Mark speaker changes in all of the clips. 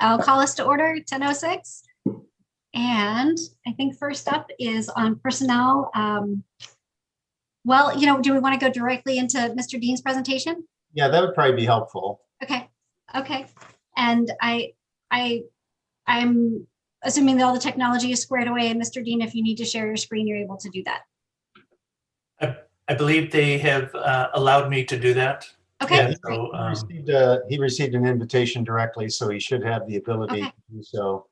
Speaker 1: I'll call us to order, 10:06. And I think first up is on personnel. Well, do we want to go directly into Mr. Dean's presentation?
Speaker 2: Yeah, that would probably be helpful.
Speaker 1: Okay. And I'm assuming that all the technology is squared away. And Mr. Dean, if you need to share your screen, you're able to do that.
Speaker 3: I believe they have allowed me to do that.
Speaker 1: Okay.
Speaker 3: Yeah, so,
Speaker 2: He received an invitation directly, so he should have the ability to do so.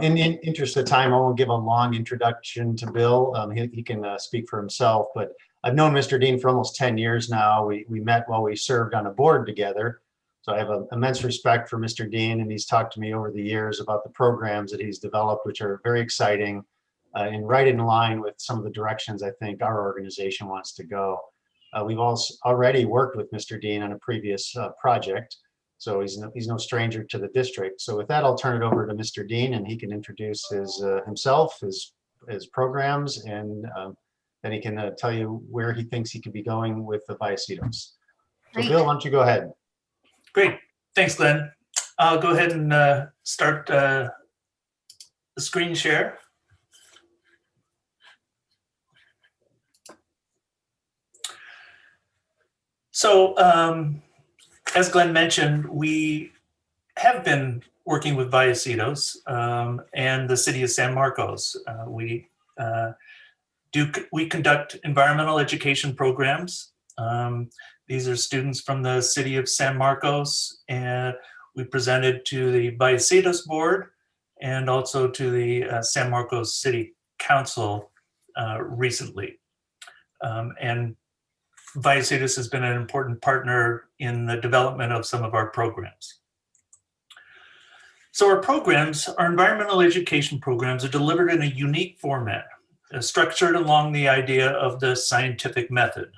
Speaker 2: In the interest of time, I won't give a long introduction to Bill. He can speak for himself, but I've known Mr. Dean for almost 10 years now. We met while we served on a board together. So I have an immense respect for Mr. Dean, and he's talked to me over the years about the programs that he's developed, which are very exciting and right in line with some of the directions I think our organization wants to go. We've also already worked with Mr. Dean on a previous project, so he's no stranger to the district. So with that, I'll turn it over to Mr. Dean, and he can introduce himself, his programs, and then he can tell you where he thinks he could be going with the Vallecitos. So Bill, why don't you go ahead?
Speaker 3: Great, thanks, Glenn. I'll go ahead and start the screen share. So as Glenn mentioned, we have been working with Vallecitos and the city of San Marcos. We conduct environmental education programs. These are students from the city of San Marcos, and we presented to the Vallecitos board and also to the San Marcos City Council recently. And Vallecitos has been an important partner in the development of some of our programs. So our programs, our environmental education programs, are delivered in a unique format, structured along the idea of the scientific method.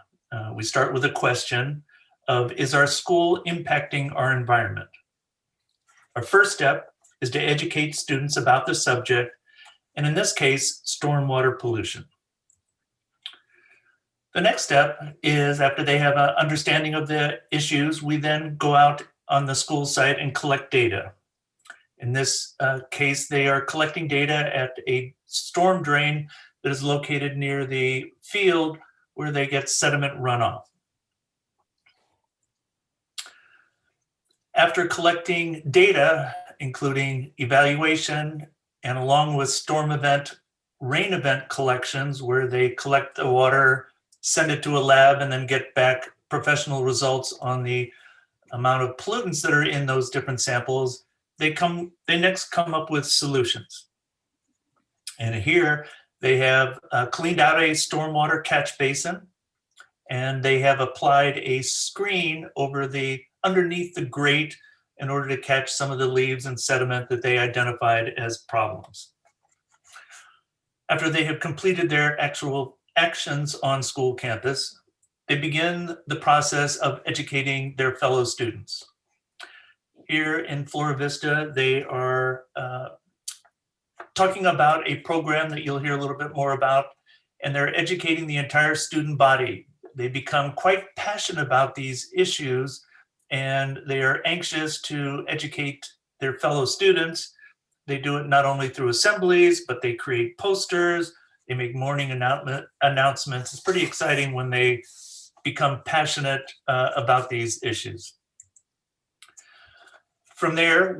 Speaker 3: We start with a question of, is our school impacting our environment? Our first step is to educate students about the subject, and in this case, stormwater pollution. The next step is, after they have an understanding of the issues, we then go out on the school site and collect data. In this case, they are collecting data at a storm drain that is located near the field where they get sediment runoff. After collecting data, including evaluation and along with storm event, rain event collections, where they collect the water, send it to a lab, and then get back professional results on the amount of pollutants that are in those different samples, they next come up with solutions. And here they have cleaned out a stormwater catch basin, and they have applied a screen underneath the grate in order to catch some of the leaves and sediment that they identified as problems. After they have completed their actual actions on school campus, they begin the process of educating their fellow students. Here in Flora Vista, they are talking about a program that you'll hear a little bit more about, and they're educating the entire student body. They become quite passionate about these issues, and they are anxious to educate their fellow students. They do it not only through assemblies, but they create posters, they make morning announcements. It's pretty exciting when they become passionate about these issues. From there,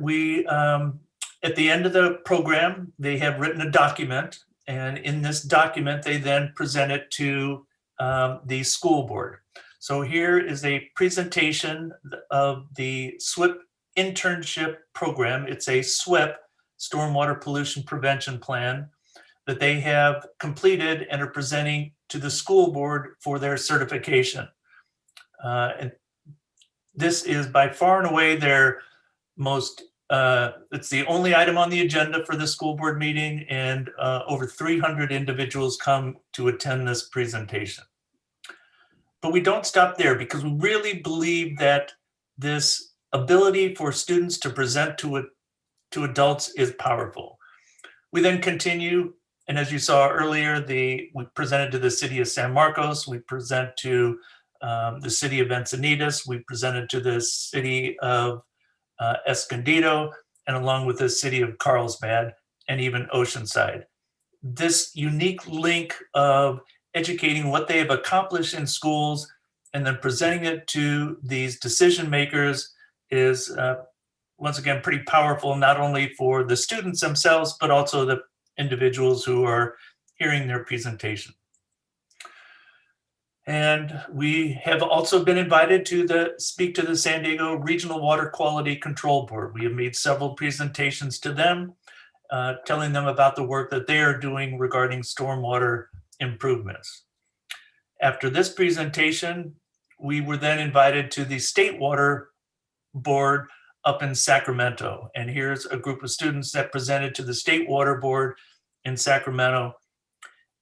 Speaker 3: at the end of the program, they have written a document, and in this document, they then present it to the school board. So here is a presentation of the SWIP internship program. It's a SWIP, Stormwater Pollution Prevention Plan, that they have completed and are presenting to the school board for their certification. And this is by far and away their most, it's the only item on the agenda for the school board meeting, and over 300 individuals come to attend this presentation. But we don't stop there, because we really believe that this ability for students to present to adults is powerful. We then continue, and as you saw earlier, we presented to the city of San Marcos, we present to the city of Encinitas, we presented to the city of Escondido, and along with the city of Carlsbad and even Oceanside. This unique link of educating what they have accomplished in schools and then presenting it to these decision makers is once again pretty powerful, not only for the students themselves, but also the individuals who are hearing their presentation. And we have also been invited to speak to the San Diego Regional Water Quality Control Board. We have made several presentations to them, telling them about the work that they are doing regarding stormwater improvements. After this presentation, we were then invited to the State Water Board up in Sacramento. And here's a group of students that presented to the State Water Board in Sacramento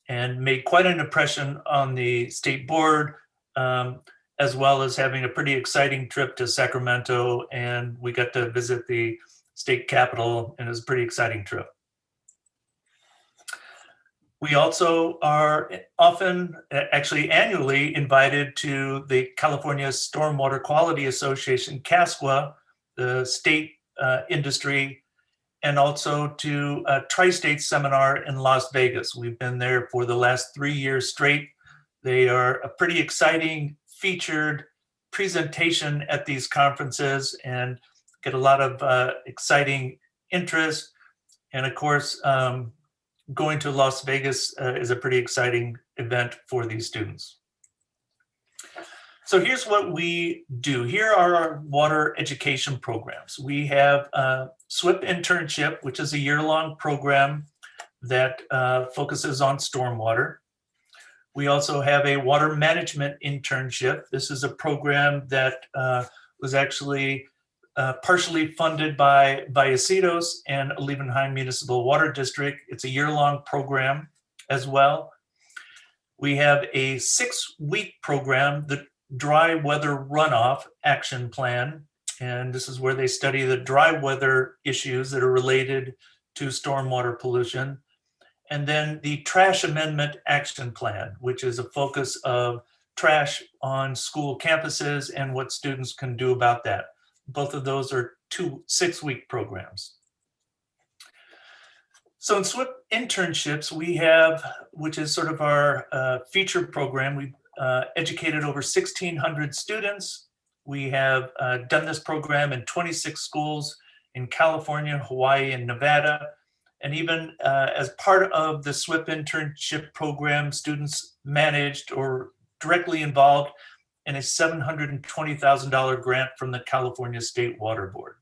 Speaker 3: and made quite an impression on the state board, as well as having a pretty exciting trip to Sacramento. And we got to visit the state capitol, and it was a pretty exciting trip. We also are often, actually annually, invited to the California Stormwater Quality Association, CASQA, the state industry, and also to a tri-state seminar in Las Vegas. We've been there for the last 3 years straight. They are a pretty exciting featured presentation at these conferences and get a lot of exciting interest. And of course, going to Las Vegas is a pretty exciting event for these students. So here's what we do. Here are our water education programs. We have a SWIP internship, which is a year-long program that focuses on stormwater. We also have a water management internship. This is a program that was actually partially funded by Vallecitos and Levenheim Municipal Water District. It's a year-long program as well. We have a 6-week program, the Dry Weather Runoff Action Plan. And this is where they study the dry weather issues that are related to stormwater pollution. And then the Trash Amendment Action Plan, which is a focus of trash on school campuses and what students can do about that. Both of those are 2 6-week programs. So in SWIP internships, we have, which is sort of our feature program, we've educated over 1,600 students. We have done this program in 26 schools in California, Hawaii, and Nevada. And even as part of the SWIP internship program, students managed or directly involved in a $720,000 grant from the California State Water Board.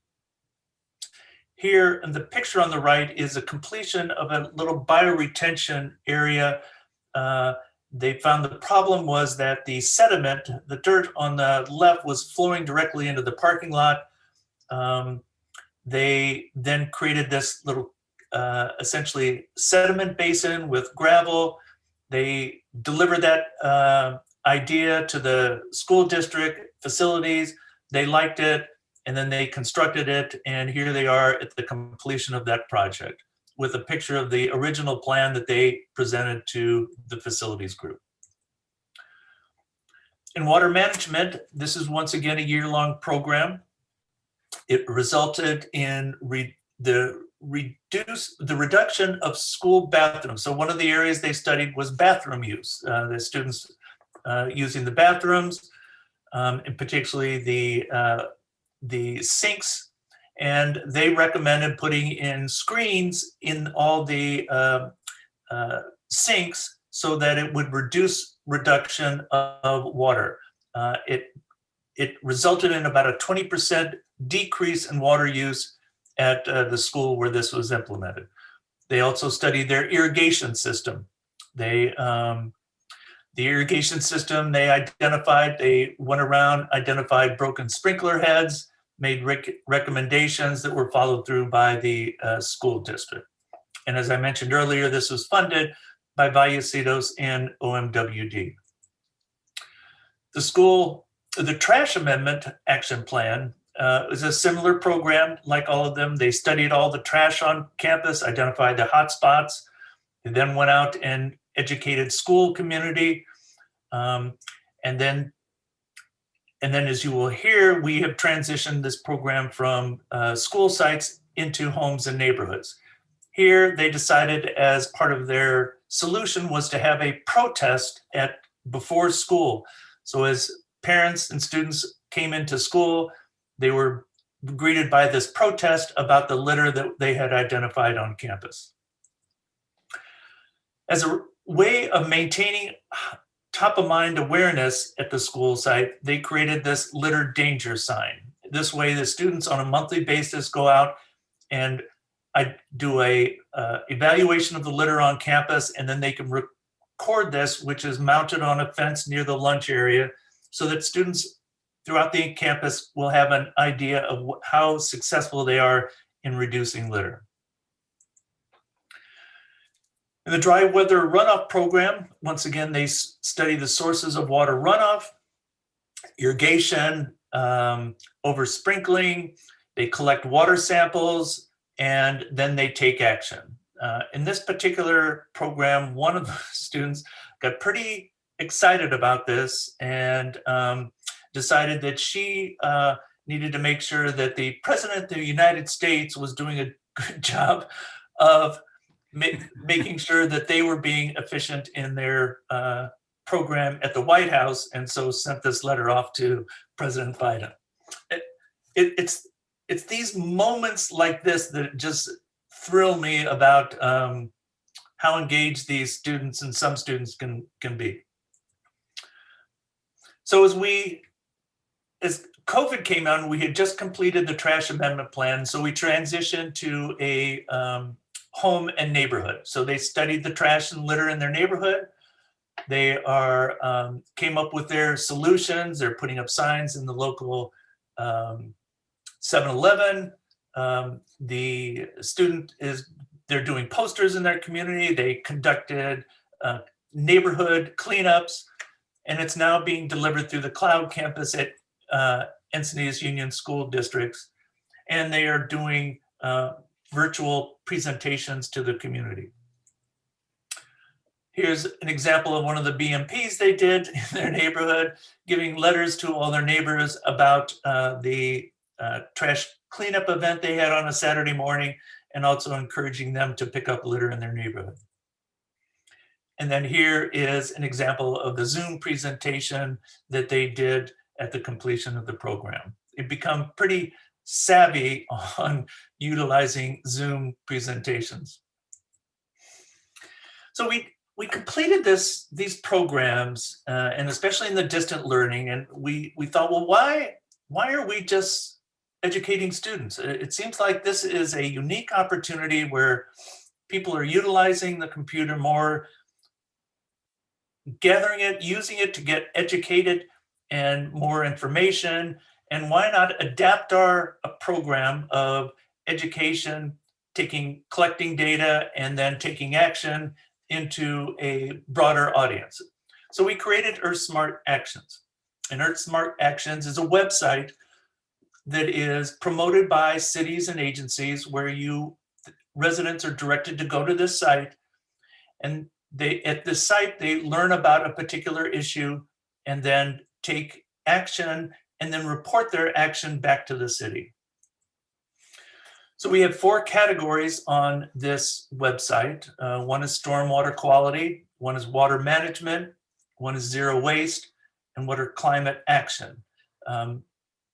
Speaker 3: Here in the picture on the right is a completion of a little bioretention area. They found the problem was that the sediment, the dirt on the left, was flowing directly into the parking lot. They then created this little essentially sediment basin with gravel. They delivered that idea to the school district facilities. They liked it, and then they constructed it, and here they are at the completion of that project with a picture of the original plan that they presented to the facilities group. In water management, this is once again a year-long program. It resulted in the reduction of school bathrooms. So one of the areas they studied was bathroom use. The students using the bathrooms, and particularly the sinks, and they recommended putting in screens in all the sinks so that it would reduce reduction of water. It resulted in about a 20% decrease in water use at the school where this was implemented. They also studied their irrigation system. The irrigation system they identified, they went around, identified broken sprinkler heads, made recommendations that were followed through by the school district. And as I mentioned earlier, this was funded by Vallecitos and OMWD. The Trash Amendment Action Plan is a similar program like all of them. They studied all the trash on campus, identified the hot spots, and then went out and educated school community, and then And then, as you will hear, we have transitioned this program from school sites into homes and neighborhoods. Here, they decided as part of their solution was to have a protest before school. So as parents and students came into school, they were greeted by this protest about the litter that they had identified on campus. As a way of maintaining top of mind awareness at the school site, they created this litter danger sign. This way, the students on a monthly basis go out and I do a evaluation of the litter on campus, and then they can record this, which is mounted on a fence near the lunch area, so that students throughout the campus will have an idea of how successful they are in reducing litter. In the dry weather runoff program, once again, they study the sources of water runoff, irrigation, over sprinkling, they collect water samples, and then they take action. In this particular program, one of the students got pretty excited about this and decided that she needed to make sure that the President of the United States was doing a good job of making sure that they were being efficient in their program at the White House, and so sent this letter off to President Biden. It's these moments like this that just thrill me about how engaged these students and some students can be. So as COVID came on, we had just completed the trash amendment plan, so we transitioned to a home and neighborhood. So they studied the trash and litter in their neighborhood. They came up with their solutions. They're putting up signs in the local 7-Eleven. They're doing posters in their community. They conducted neighborhood cleanups, and it's now being delivered through the cloud campus at Encinitas Union School Districts. And they are doing virtual presentations to the community. Here's an example of one of the BMPs they did in their neighborhood, giving letters to all their neighbors about the trash cleanup event they had on a Saturday morning, and also encouraging them to pick up litter in their neighborhood. And then here is an example of the Zoom presentation that they did at the completion of the program. They've become pretty savvy on utilizing Zoom presentations. So we completed these programs, and especially in the distant learning, and we thought, well, why are we just educating students? It seems like this is a unique opportunity where people are utilizing the computer more, gathering it, using it to get educated and more information. And why not adapt our program of education, collecting data and then taking action into a broader audience? So we created Earth Smart Actions. And Earth Smart Actions is a website that is promoted by cities and agencies where residents are directed to go to this site, and at this site they learn about a particular issue and then take action and then report their action back to the city. So we have 4 categories on this website. One is stormwater quality, one is water management, one is zero waste, and what are climate action.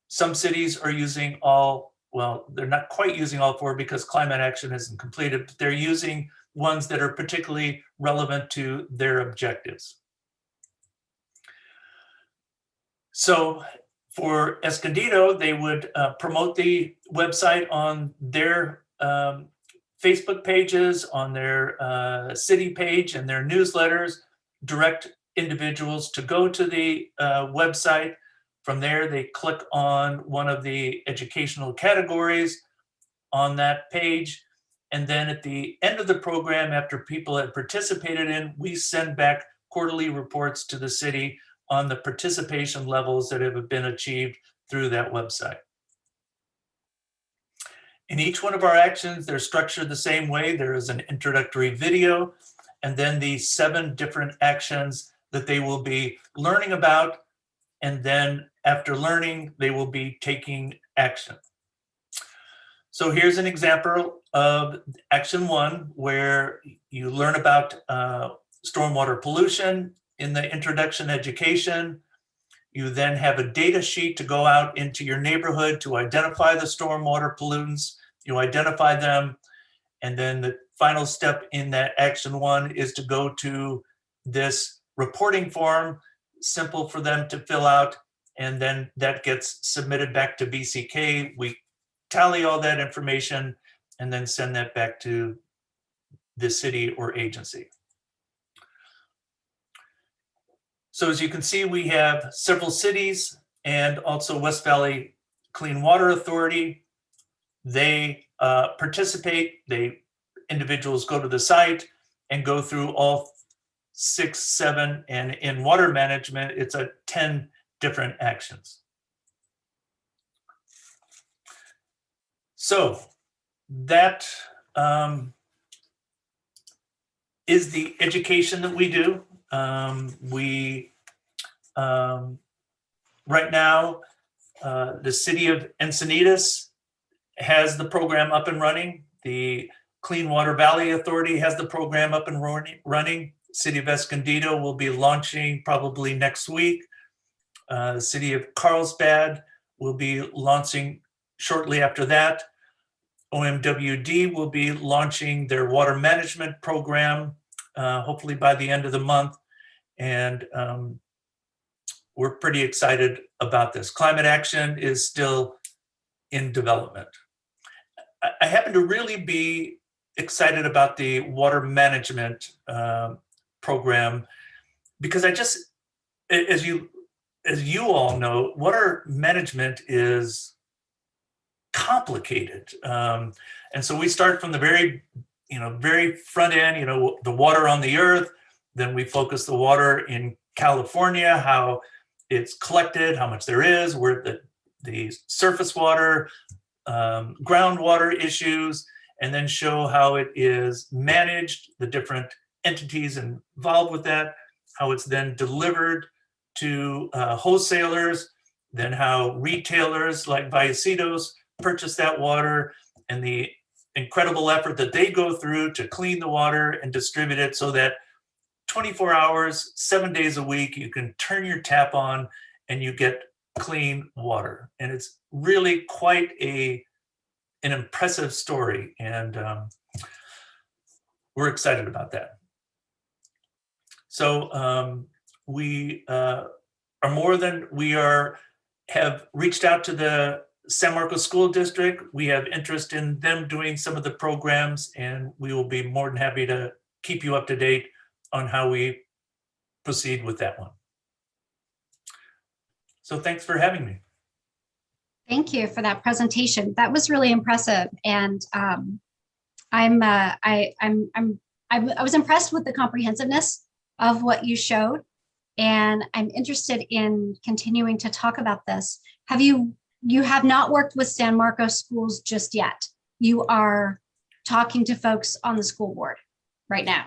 Speaker 3: Some cities are using they're not quite using all 4 because climate action isn't completed, but they're using ones that are particularly relevant to their objectives. So for Escondido, they would promote the website on their Facebook pages, on their city page and their newsletters, direct individuals to go to the website. From there, they click on one of the educational categories on that page. And then at the end of the program, after people have participated in, we send back quarterly reports to the city on the participation levels that have been achieved through that website. In each one of our actions, they're structured the same way. There is an introductory video, and then the 7 different actions that they will be learning about, and then after learning, they will be taking action. So here's an example of action 1, where you learn about stormwater pollution in the introduction education. You then have a data sheet to go out into your neighborhood to identify the stormwater pollutants. You identify them, and then the final step in that action 1 is to go to this reporting form, simple for them to fill out, and then that gets submitted back to BCK. We tally all that information and then send that back to the city or agency. So as you can see, we have several cities and also West Valley Clean Water Authority. They participate. Individuals go to the site and go through all 6, 7, and in water management, it's 10 different actions. So that is the education that we do. Right now, the city of Encinitas has the program up and running. The Clean Water Valley Authority has the program up and running. City of Escondido will be launching probably next week. The city of Carlsbad will be launching shortly after that. OMWD will be launching their water management program, hopefully by the end of the month. And we're pretty excited about this. Climate action is still in development. I happen to really be excited about the water management program because as you all know, water management is complicated. And so we start from the very front end, the water on the earth. Then we focus the water in California, how it's collected, how much there is, where the surface water, groundwater issues, and then show how it is managed, the different entities involved with that, how it's then delivered to wholesalers, then how retailers like Vallecitos purchase that water, and the incredible effort that they go through to clean the water and distribute it so that 24 hours, 7 days a week, you can turn your tap on and you get clean water. And it's really quite an impressive story. And we're excited about that. So we have reached out to the San Marcos School District. We have interest in them doing some of the programs, and we will be more than happy to keep you up to date on how we proceed with that one. So thanks for having me.
Speaker 1: Thank you for that presentation. That was really impressive, and I was impressed with the comprehensiveness of what you showed, and I'm interested in continuing to talk about this. You have not worked with San Marcos schools just yet. You are talking to folks on the school board right now.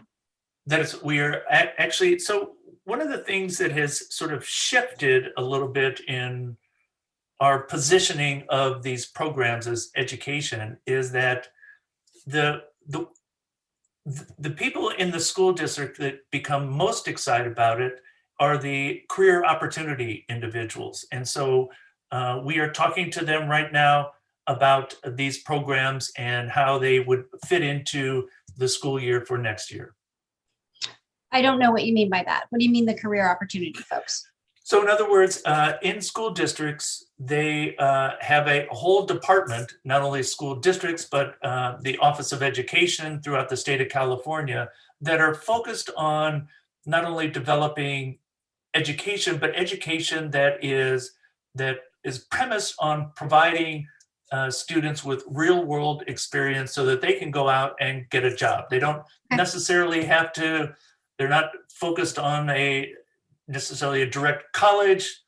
Speaker 3: We are actually, so one of the things that has sort of shifted a little bit in our positioning of these programs as education is that the people in the school district that become most excited about it are the career opportunity individuals. And so we are talking to them right now about these programs and how they would fit into the school year for next year.
Speaker 1: I don't know what you mean by that. What do you mean the career opportunity folks?
Speaker 3: So in other words, in school districts, they have a whole department, not only school districts, but the Office of Education throughout the state of California that are focused on not only developing education, but education that is premised on providing students with real world experience so that they can go out and get a job. They don't necessarily have to, they're not focused on necessarily a direct college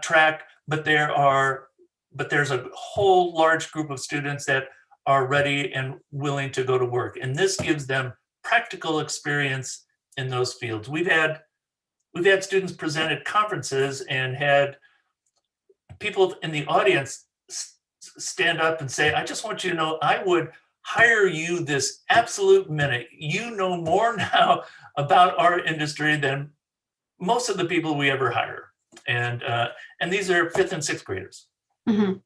Speaker 3: track, but there's a whole large group of students that are ready and willing to go to work. And this gives them practical experience in those fields. We've had students present at conferences and had people in the audience stand up and say, I just want you to know, I would hire you this absolute minute. You know more now about our industry than most of the people we ever hire. And these are 5th and 6th graders.
Speaker 1: Mhm.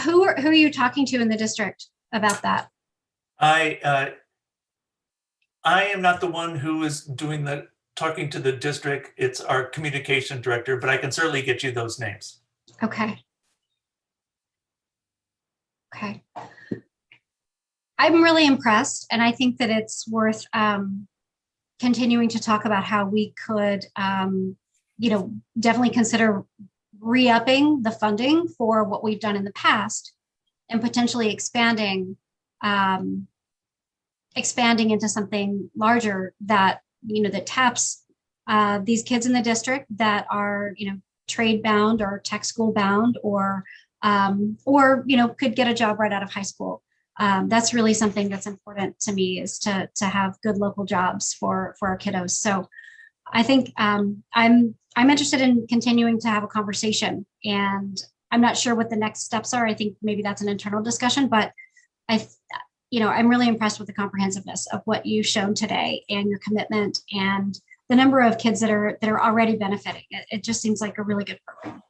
Speaker 1: Who are you talking to in the district about that?
Speaker 3: I am not the one who is doing the talking to the district. It's our communication director, but I can certainly get you those names.
Speaker 1: Okay. Okay. I'm really impressed, and I think that it's worth continuing to talk about how we could, definitely consider re-upping the funding for what we've done in the past, and potentially expanding into something larger that that taps these kids in the district that are trade bound or tech school bound, or could get a job right out of high school. That's really something that's important to me, is to have good local jobs for our kiddos. So I think I'm interested in continuing to have a conversation, and I'm not sure what the next steps are. I think maybe that's an internal discussion, but I'm really impressed with the comprehensiveness of what you've shown today, and your commitment, and the number of kids that are already benefiting. It just seems like a really good program.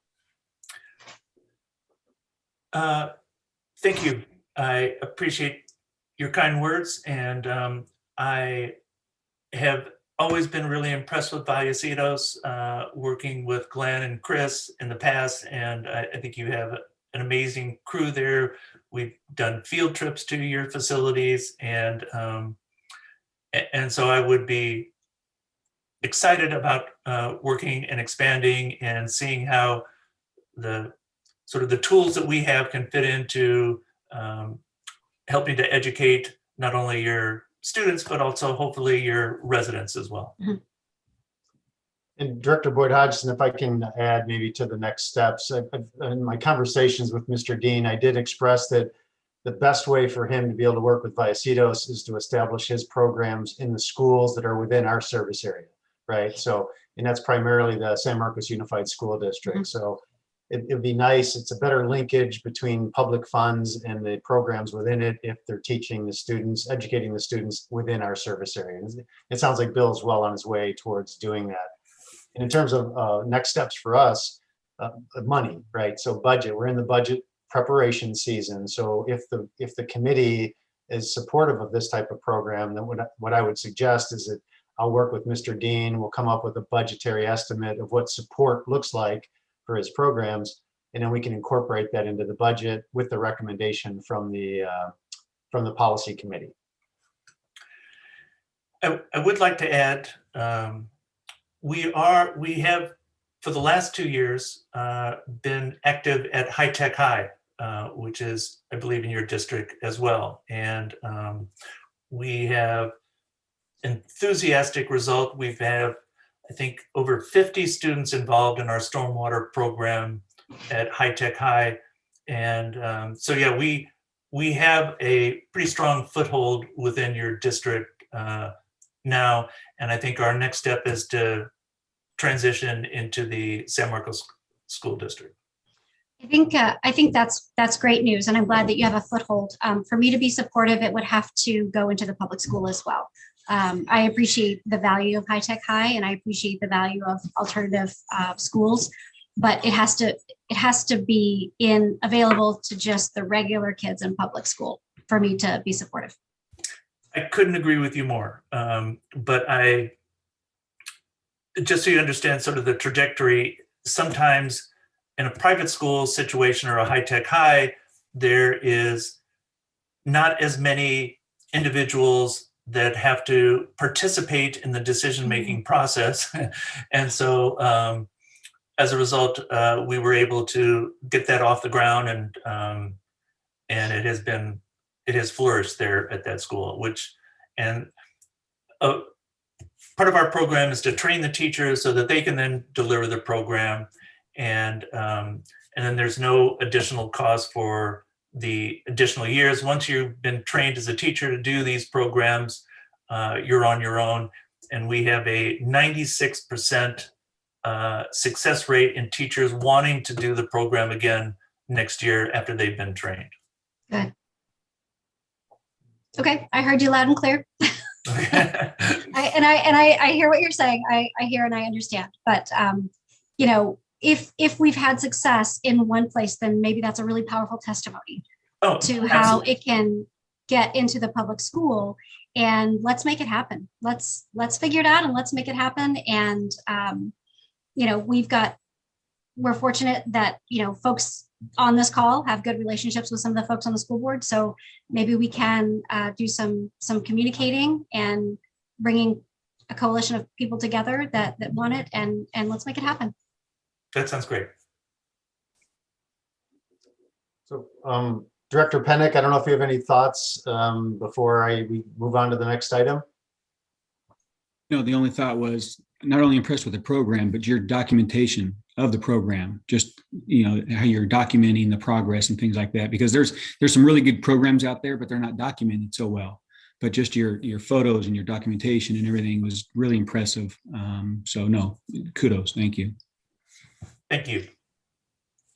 Speaker 3: Thank you. I appreciate your kind words, and I have always been really impressed with Vallecitos, working with Glenn and Chris in the past, and I think you have an amazing crew there. We've done field trips to your facilities, and so I would be excited about working and expanding and seeing how the sort of the tools that we have can fit into helping to educate not only your students, but also hopefully your residents as well.
Speaker 1: Mm-hmm.
Speaker 2: And Director Boyd Hodgson, if I can add maybe to the next steps, in my conversations with Mr. Dean, I did express that the best way for him to be able to work with Vallecitos is to establish his programs in the schools that are within our service area, right? So, and that's primarily the San Marcos Unified School District. Mm-hmm. So it'd be nice. It's a better linkage between public funds and the programs within it if they're teaching the students, educating the students within our service area. And it sounds like Bill's well on his way towards doing that. And in terms of next steps for us, money, right? So budget, we're in the budget preparation season. So if the committee is supportive of this type of program, then what I would suggest is that I'll work with Mr. Dean. We'll come up with a budgetary estimate of what support looks like for his programs, and then we can incorporate that into the budget with the recommendation from the policy committee.
Speaker 3: I would like to add, we have for the last 2 years been active at High Tech High, which is, I believe, in your district as well, and we have enthusiastic result. We've had, I think, over 50 students involved in our stormwater program at High Tech High. And so, yeah, we have a pretty strong foothold within your district now. And I think our next step is to transition into the San Marcos School District.
Speaker 1: I think that's great news, and I'm glad that you have a foothold. For me to be supportive, it would have to go into the public school as well. I appreciate the value of High Tech High, and I appreciate the value of alternative schools, but it has to be available to just the regular kids in public school for me to be supportive.
Speaker 3: I couldn't agree with you more, but just so you understand sort of the trajectory, sometimes in a private school situation or a High Tech High, there is not as many individuals that have to participate in the decision-making process. And so as a result, we were able to get that off the ground, and it has flourished there at that school, part of our program is to train the teachers so that they can then deliver the program. And then there's no additional cost for the additional years. Once you've been trained as a teacher to do these programs, you're on your own. And we have a 96% success rate in teachers wanting to do the program again next year after they've been trained.
Speaker 1: Good. Okay, I heard you loud and clear. I hear what you're saying. I hear and I understand. But you know, if we've had success in one place, then maybe that's a really powerful testimony to how
Speaker 3: absolutely.
Speaker 1: it can get into the public school. And let's make it happen. Let's figure it out and let's make it happen. And you know, we're fortunate that, you know, folks on this call have good relationships with some of the folks on the school board. So maybe we can do some communicating and bringing a coalition of people together that want it, and let's make it happen.
Speaker 3: That sounds great.
Speaker 2: So Director Pennick, I don't know if you have any thoughts before we move on to the next item.
Speaker 4: No, the only thought was not only impressed with the program, but your documentation of the program, just, you know, how you're documenting the progress and things like that, because there's some really good programs out there, but they're not documented so well. But just your photos and your documentation and everything was really impressive. So no, kudos. Thank you.
Speaker 3: Thank you.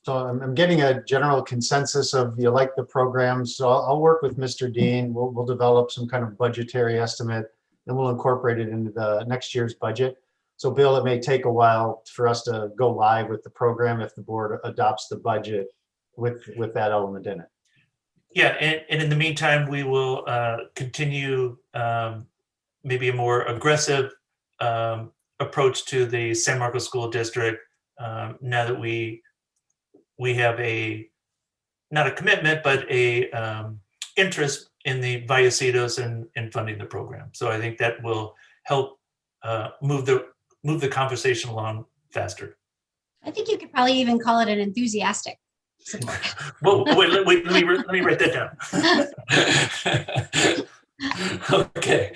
Speaker 2: So I'm getting a general consensus of you like the program. So I'll work with Mr. Dean. We'll develop some kind of budgetary estimate, and we'll incorporate it into the next year's budget. So Bill, it may take a while for us to go live with the program if the board adopts the budget with that element in it.
Speaker 3: Yeah, and in the meantime, we will continue maybe a more aggressive approach to the San Marcos School District now that we have not a commitment, but a interest in the Vallecitos and funding the program. So I think that will help move the conversation along faster.
Speaker 1: I think you could probably even call it an enthusiastic support.
Speaker 3: Well, wait, let me write that down. Okay,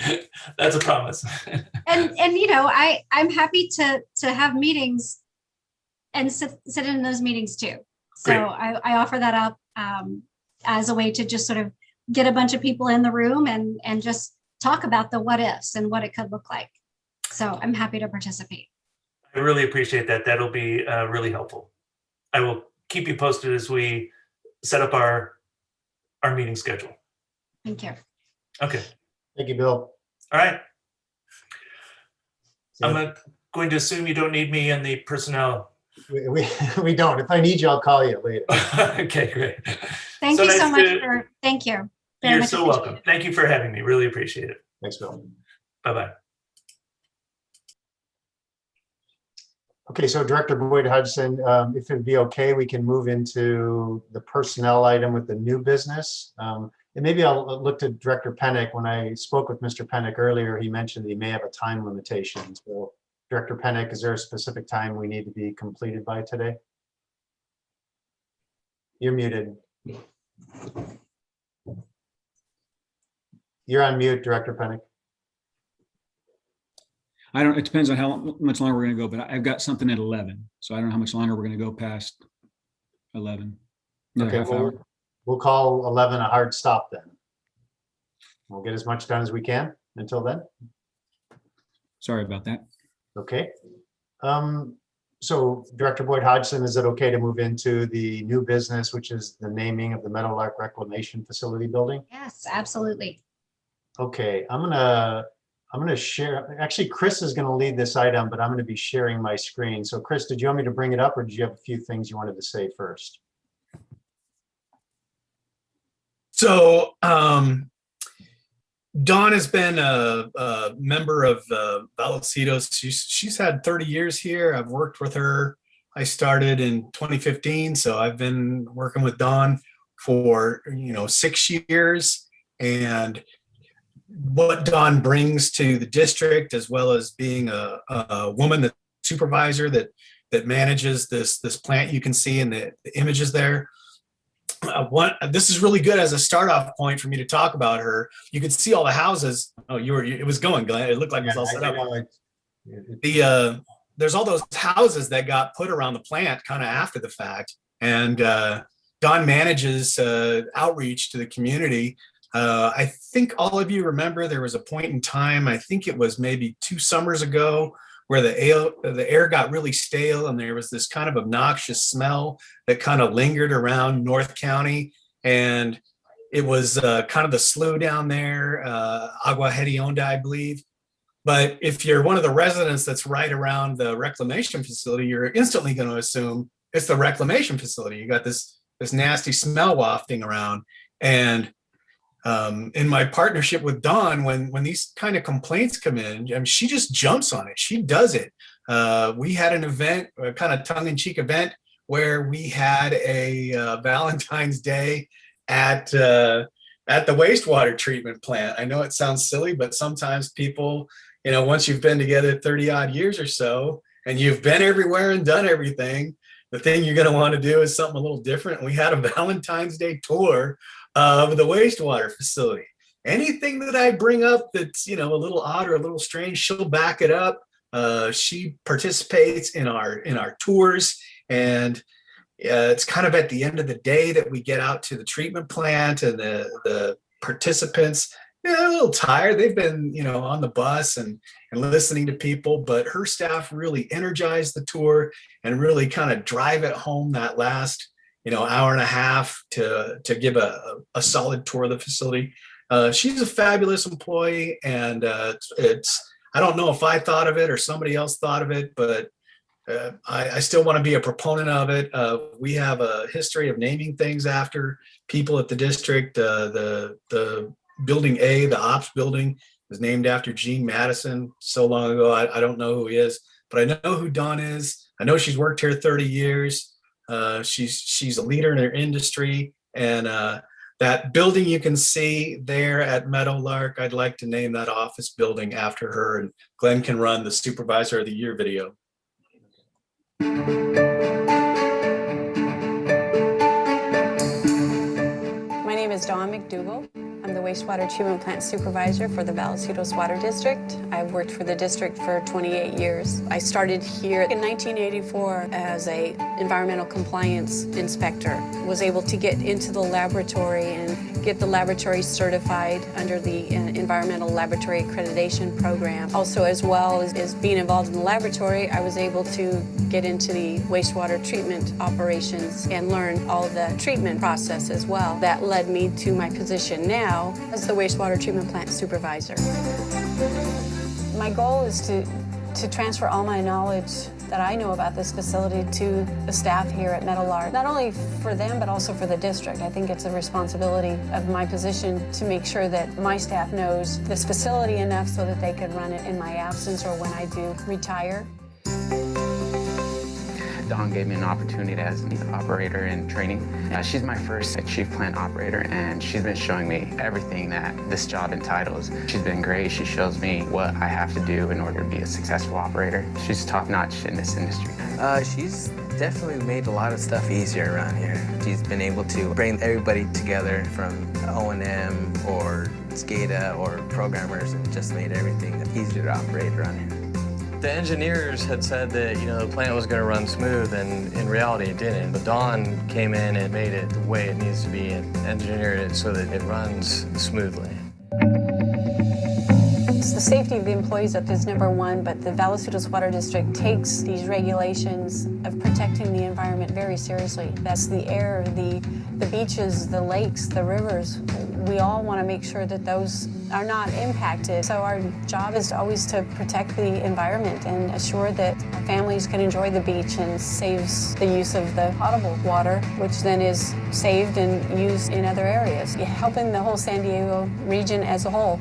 Speaker 3: that's a promise.
Speaker 1: And you know, I'm happy to have meetings and sit in those meetings too. So I offer that up as a way to just sort of get a bunch of people in the room and just talk about the what ifs and what it could look like. So I'm happy to participate.
Speaker 3: I really appreciate that. That'll be really helpful. I will keep you posted as we set up our meeting schedule.
Speaker 1: Thank you.
Speaker 3: Okay.
Speaker 2: Thank you, Bill.
Speaker 3: All right. I'm going to assume you don't need me in the personnel.
Speaker 2: We don't. If I need you, I'll call you later.
Speaker 3: Okay, great.
Speaker 1: Thank you so much for, thank you.
Speaker 3: You're so welcome. Thank you for having me. Really appreciate it.
Speaker 2: Thanks, Bill.
Speaker 3: Bye-bye.
Speaker 2: Okay, so Director Boyd Hudson, if it'd be okay, we can move into the personnel item with the new business. And maybe I'll look to Director Pennick. When I spoke with Mr. Pennick earlier, he mentioned that he may have a time limitation. So Director Pennick, is there a specific time we need to be completed by today? You're muted. You're on mute, Director Pennick.
Speaker 4: It depends on how much longer we're going to go, but I've got something at 11. So I don't know how much longer we're going to go past 11.
Speaker 2: Okay, we'll call 11 a hard stop then. We'll get as much done as we can until then.
Speaker 4: Sorry about that.
Speaker 2: Okay. So Director Boyd Hodgson, is it okay to move into the new business, which is the naming of the Meadowlark Reclamation Facility building?
Speaker 1: Yes, absolutely.
Speaker 2: Okay, I'm gonna share. Actually, Chris is going to lead this item, but I'm going to be sharing my screen. So Chris, did you want me to bring it up, or did you have a few things you wanted to say first?
Speaker 5: So Dawn has been a member of Vallecitos. She's had 30 years here. I've worked with her. I started in 2015, so I've been working with Dawn for 6 years. And what Dawn brings to the district, as well as being a woman, the supervisor that manages this plant, you can see in the images there. This is really good as a start off point for me to talk about her. You could see all the houses. Oh, it was going, Glenn. It looked like it was all set up. There's all those houses that got put around the plant kind of after the fact. And Dawn manages outreach to the community. I think all of you remember there was a point in time, I think it was maybe 2 summers ago, where the air got really stale and there was this kind of obnoxious smell that kind of lingered around North County. And it was kind of the slough down there, Agua Hedionda, I believe. But if you're one of the residents that's right around the reclamation facility, you're instantly going to assume it's the reclamation facility. You got this nasty smell wafting around. And in my partnership with Dawn, when these kind of complaints come in, I mean, she just jumps on it. She does it. We had an event, a kind of tongue-in-cheek event, where we had a Valentine's Day at the wastewater treatment plant. I know it sounds silly, but sometimes people, once you've been together 30 odd years or so, and you've been everywhere and done everything, the thing you're going to want to do is something a little different. And we had a Valentine's Day tour of the wastewater facility. Anything that I bring up that's, a little odd or a little strange, she'll back it up. She participates in our tours, and it's kind of at the end of the day that we get out to the treatment plant, and the participants, they're a little tired. They've been, on the bus and listening to people, but her staff really energize the tour and really kind of drive it home that last, hour and a half to give a solid tour of the facility. She's a fabulous employee, and I don't know if I thought of it or somebody else thought of it, but I still want to be a proponent of it. We have a history of naming things after people at the district. The building A, the ops building, was named after Gene Madison so long ago. I don't know who he is, but I know who Dawn is. I know she's worked here 30 years. She's a leader in her industry, and that building you can see there at Meadowlark, I'd like to name that office building after her, and Glenn can run the Supervisor of the Year video.
Speaker 6: My name is Dawn McDougall. I'm the wastewater treatment plant supervisor for the Vallecitos Water District. I've worked for the district for 28 years. I started here in 1984 as an environmental compliance inspector. Was able to get into the laboratory and get the laboratory certified under the Environmental Laboratory Accreditation Program. Also, as well as being involved in the laboratory, I was able to get into the wastewater treatment operations and learn all the treatment process as well. That led me to my position now as the wastewater treatment plant supervisor. My goal is to transfer all my knowledge that I know about this facility to the staff here at Meadowlark, not only for them, but also for the district. I think it's a responsibility of my position to make sure that my staff knows this facility enough so that they can run it in my absence or when I do retire.
Speaker 7: Dawn gave me an opportunity as an operator in training. She's my first chief plant operator, and she's been showing me everything that this job entitles. She's been great. She shows me what I have to do in order to be a successful operator. She's top-notch in this industry.
Speaker 8: She's definitely made a lot of stuff easier around here. She's been able to bring everybody together from O&M or SCADA or programmers, and just made everything easier to operate around here.
Speaker 9: The engineers had said that, the plant was going to run smooth, and in reality it didn't. But Dawn came in and made it the way it needs to be and engineered it so that it runs smoothly.
Speaker 6: It's the safety of the employees that is number one, but the Vallecitos Water District takes these regulations of protecting the environment very seriously. That's the air, the beaches, the lakes, the rivers. We all want to make sure that those are not impacted. So our job is always to protect the environment and assure that families can enjoy the beach, and saves the use of the potable water, which then is saved and used in other areas, helping the whole San Diego region as a whole.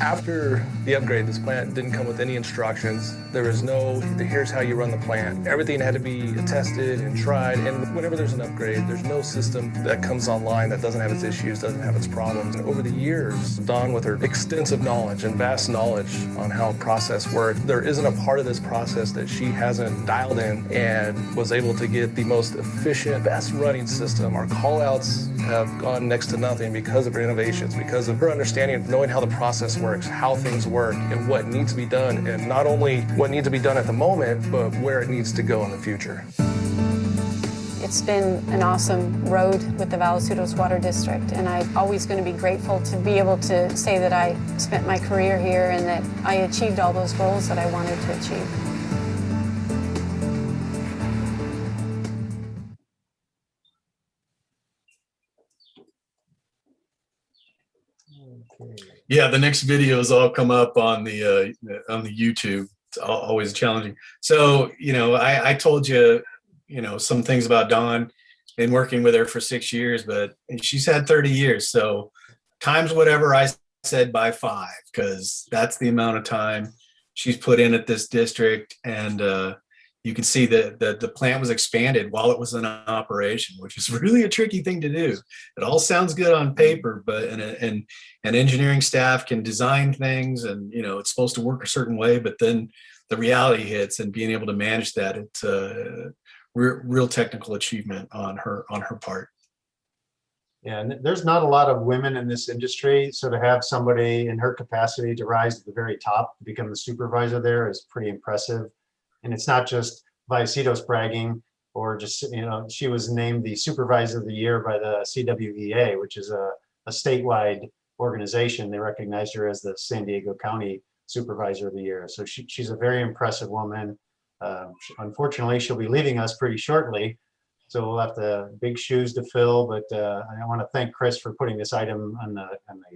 Speaker 10: After the upgrade, this plant didn't come with any instructions. There was no, here's how you run the plant. Everything had to be tested and tried, and whenever there's an upgrade, there's no system that comes online that doesn't have its issues, doesn't have its problems. And over the years, Dawn, with her extensive knowledge and vast knowledge on how a process works, there isn't a part of this process that she hasn't dialed in and was able to get the most efficient, best running system. Our call-outs have gone next to nothing because of her innovations, because of her understanding of knowing how the process works, how things work, and what needs to be done, and not only what needs to be done at the moment, but where it needs to go in the future.
Speaker 6: It's been an awesome road with the Vallecitos Water District, and I'm always going to be grateful to be able to say that I spent my career here and that I achieved all those goals that I wanted to achieve.
Speaker 5: Yeah, the next videos all come up on the YouTube. It's always challenging. So, I told you, some things about Dawn. Been working with her for 6 years, but she's had 30 years. So times whatever I said by 5, because that's the amount of time she's put in at this district. And you can see that the plant was expanded while it was in operation, which is really a tricky thing to do. It all sounds good on paper, but and engineering staff can design things, and it's supposed to work a certain way, but then the reality hits, and being able to manage that, it's real technical achievement on her part.
Speaker 2: Yeah, and there's not a lot of women in this industry, so to have somebody in her capacity to rise to the very top, become the supervisor there, is pretty impressive. And it's not just Vallecitos bragging, or just, she was named the Supervisor of the Year by the CWEA, which is a statewide organization. They recognized her as the San Diego County Supervisor of the Year. So she's a very impressive woman. Unfortunately, she'll be leaving us pretty shortly, so we'll have big shoes to fill. But I want to thank Chris for putting this item on the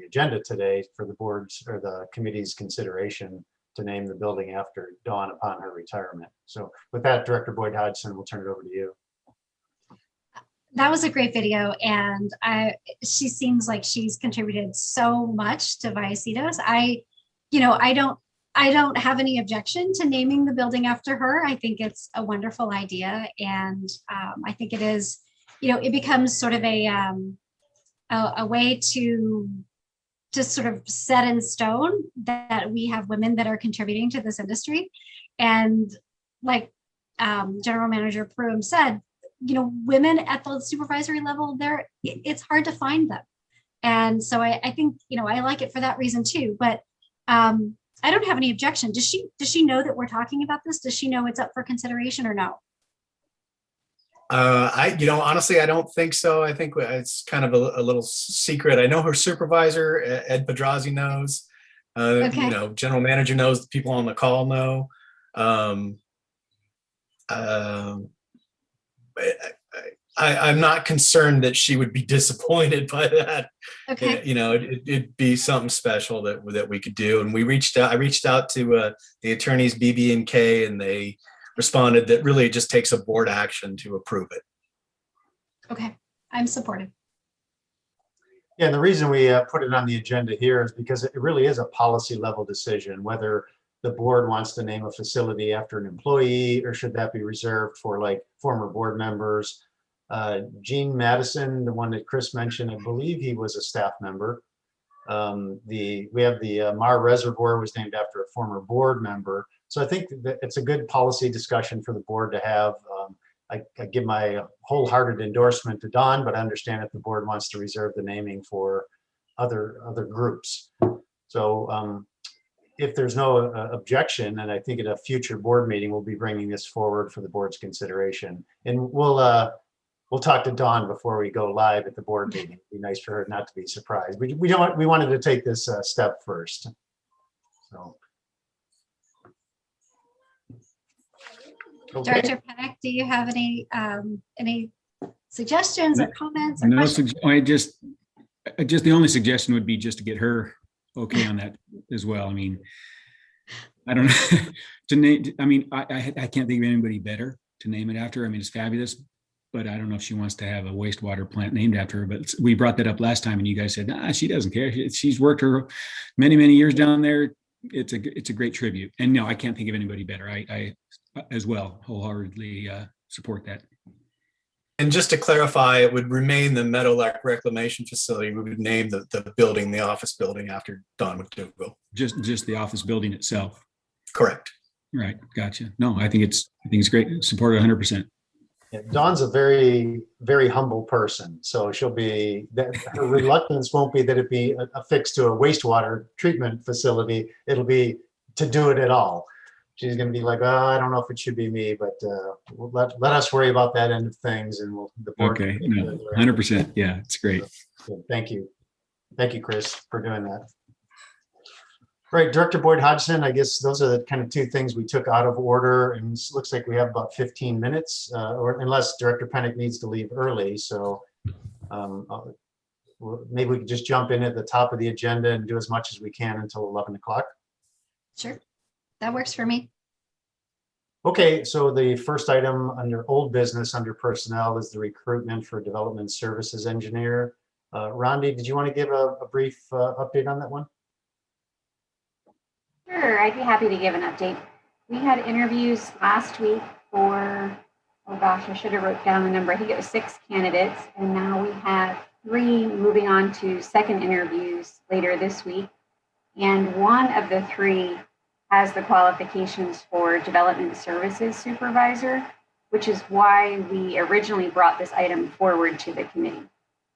Speaker 2: agenda today for the board's or the committee's consideration to name the building after Dawn upon her retirement. So with that, Director Boyd Hodgson, we'll turn it over to you.
Speaker 1: That was a great video, and she seems like she's contributed so much to Vallecitos. I don't have any objection to naming the building after her. I think it's a wonderful idea, and I think it is, it becomes sort of a way to just sort of set in stone that we have women that are contributing to this industry. And like General Manager Pruitt said, women at the supervisory level, it's hard to find them. And so I think, I like it for that reason too. But I don't have any objection. Does she know that we're talking about this? Does she know it's up for consideration or no?
Speaker 5: Honestly, I don't think so. I think it's kind of a little secret. I know her supervisor, Ed Pedrazi, knows.
Speaker 1: Okay.
Speaker 5: General Manager knows. The people on the call know. I'm not concerned that she would be disappointed by that.
Speaker 1: Okay.
Speaker 5: It'd be something special that we could do. And I reached out to the attorneys BB&K, and they responded that really it just takes a board action to approve it.
Speaker 1: Okay, I'm supportive.
Speaker 2: Yeah, and the reason we put it on the agenda here is because it really is a policy level decision, whether the board wants to name a facility after an employee, or should that be reserved for like former board members. Gene Madison, the one that Chris mentioned, I believe he was a staff member. We have the Mar Reservoir was named after a former board member. So I think that it's a good policy discussion for the board to have. I give my wholehearted endorsement to Dawn, but I understand if the board wants to reserve the naming for other groups. So if there's no objection, and I think at a future board meeting, we'll be bringing this forward for the board's consideration. And we'll talk to Dawn before we go live at the board meeting. It'd be nice for her not to be surprised. We wanted to take this step first. So. Okay.
Speaker 1: Director Penick, do you have any suggestions or comments? Or
Speaker 4: no,
Speaker 1: questions?
Speaker 4: just the only suggestion would be just to get her okay on that as well. I mean, I don't know. To name, I mean, I can't think of anybody better to name it after. I mean, it's fabulous, but I don't know if she wants to have a wastewater plant named after her. But we brought that up last time, and you guys said, nah, she doesn't care. She's worked her many years down there. It's a great tribute. And no, I can't think of anybody better. I as well wholeheartedly support that.
Speaker 5: And just to clarify, it would remain the Meadowlark Reclamation Facility. We would name the building, the office building, after Dawn McDougall.
Speaker 4: Just the office building itself.
Speaker 5: Correct.
Speaker 4: Right. Gotcha. No, I think it's great. Support 100%.
Speaker 2: Yeah, Dawn's a very, very humble person. So she'll be, her reluctance won't be that it be affixed to a wastewater treatment facility. It'll be to do it at all. she's going to be like, oh, I don't know if it should be me, but we'll let us worry about that end of things, and the board.
Speaker 4: Okay, no, 100%. Yeah, it's great.
Speaker 2: So, thank you. Thank you, Chris, for doing that. Right, Director Boyd Hodgson, I guess those are the kind of two things we took out of order, and it looks like we have about 15 minutes, or unless Director Pennick needs to leave early. So maybe we could just jump in at the top of the agenda and do as much as we can until 11 o'clock.
Speaker 1: Sure, that works for me.
Speaker 2: Okay, so the first item under old business under personnel is the recruitment for development services engineer. Rondi, did you want to give a brief update on that one?
Speaker 11: Sure, I'd be happy to give an update. We had interviews last week for, oh gosh, I should have wrote down the number. I think it was 6 candidates, and now we have 3 moving on to second interviews later this week. And one of the 3 has the qualifications for development services supervisor, which is why we originally brought this item forward to the committee.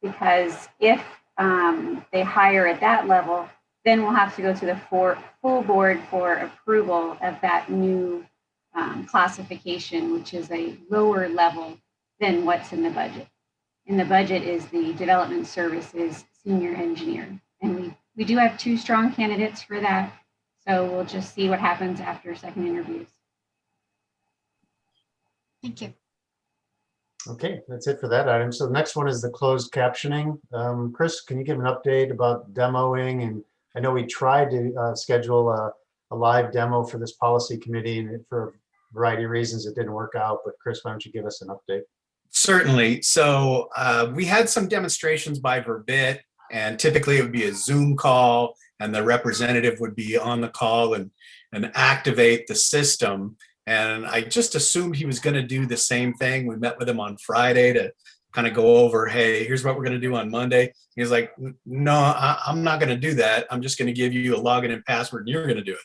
Speaker 11: Because if they hire at that level, then we'll have to go to the full board for approval of that new classification, which is a lower level than what's in the budget. In the budget is the development services senior engineer. And we do have 2 strong candidates for that. So we'll just see what happens after second interviews.
Speaker 1: Thank you.
Speaker 2: Okay, that's it for that item. So the next one is the closed captioning. Chris, can you give an update about demoing? And I know we tried to schedule a live demo for this policy committee, and for a variety of reasons it didn't work out. But Chris, why don't you give us an update?
Speaker 5: Certainly. So we had some demonstrations by Verbit, and typically it would be a Zoom call, and the representative would be on the call and activate the system. And I just assumed he was going to do the same thing. We met with him on Friday to kind of go over, hey, here's what we're going to do on Monday. He was like, no, I'm not going to do that. I'm just going to give you a login and password, and you're going to do it.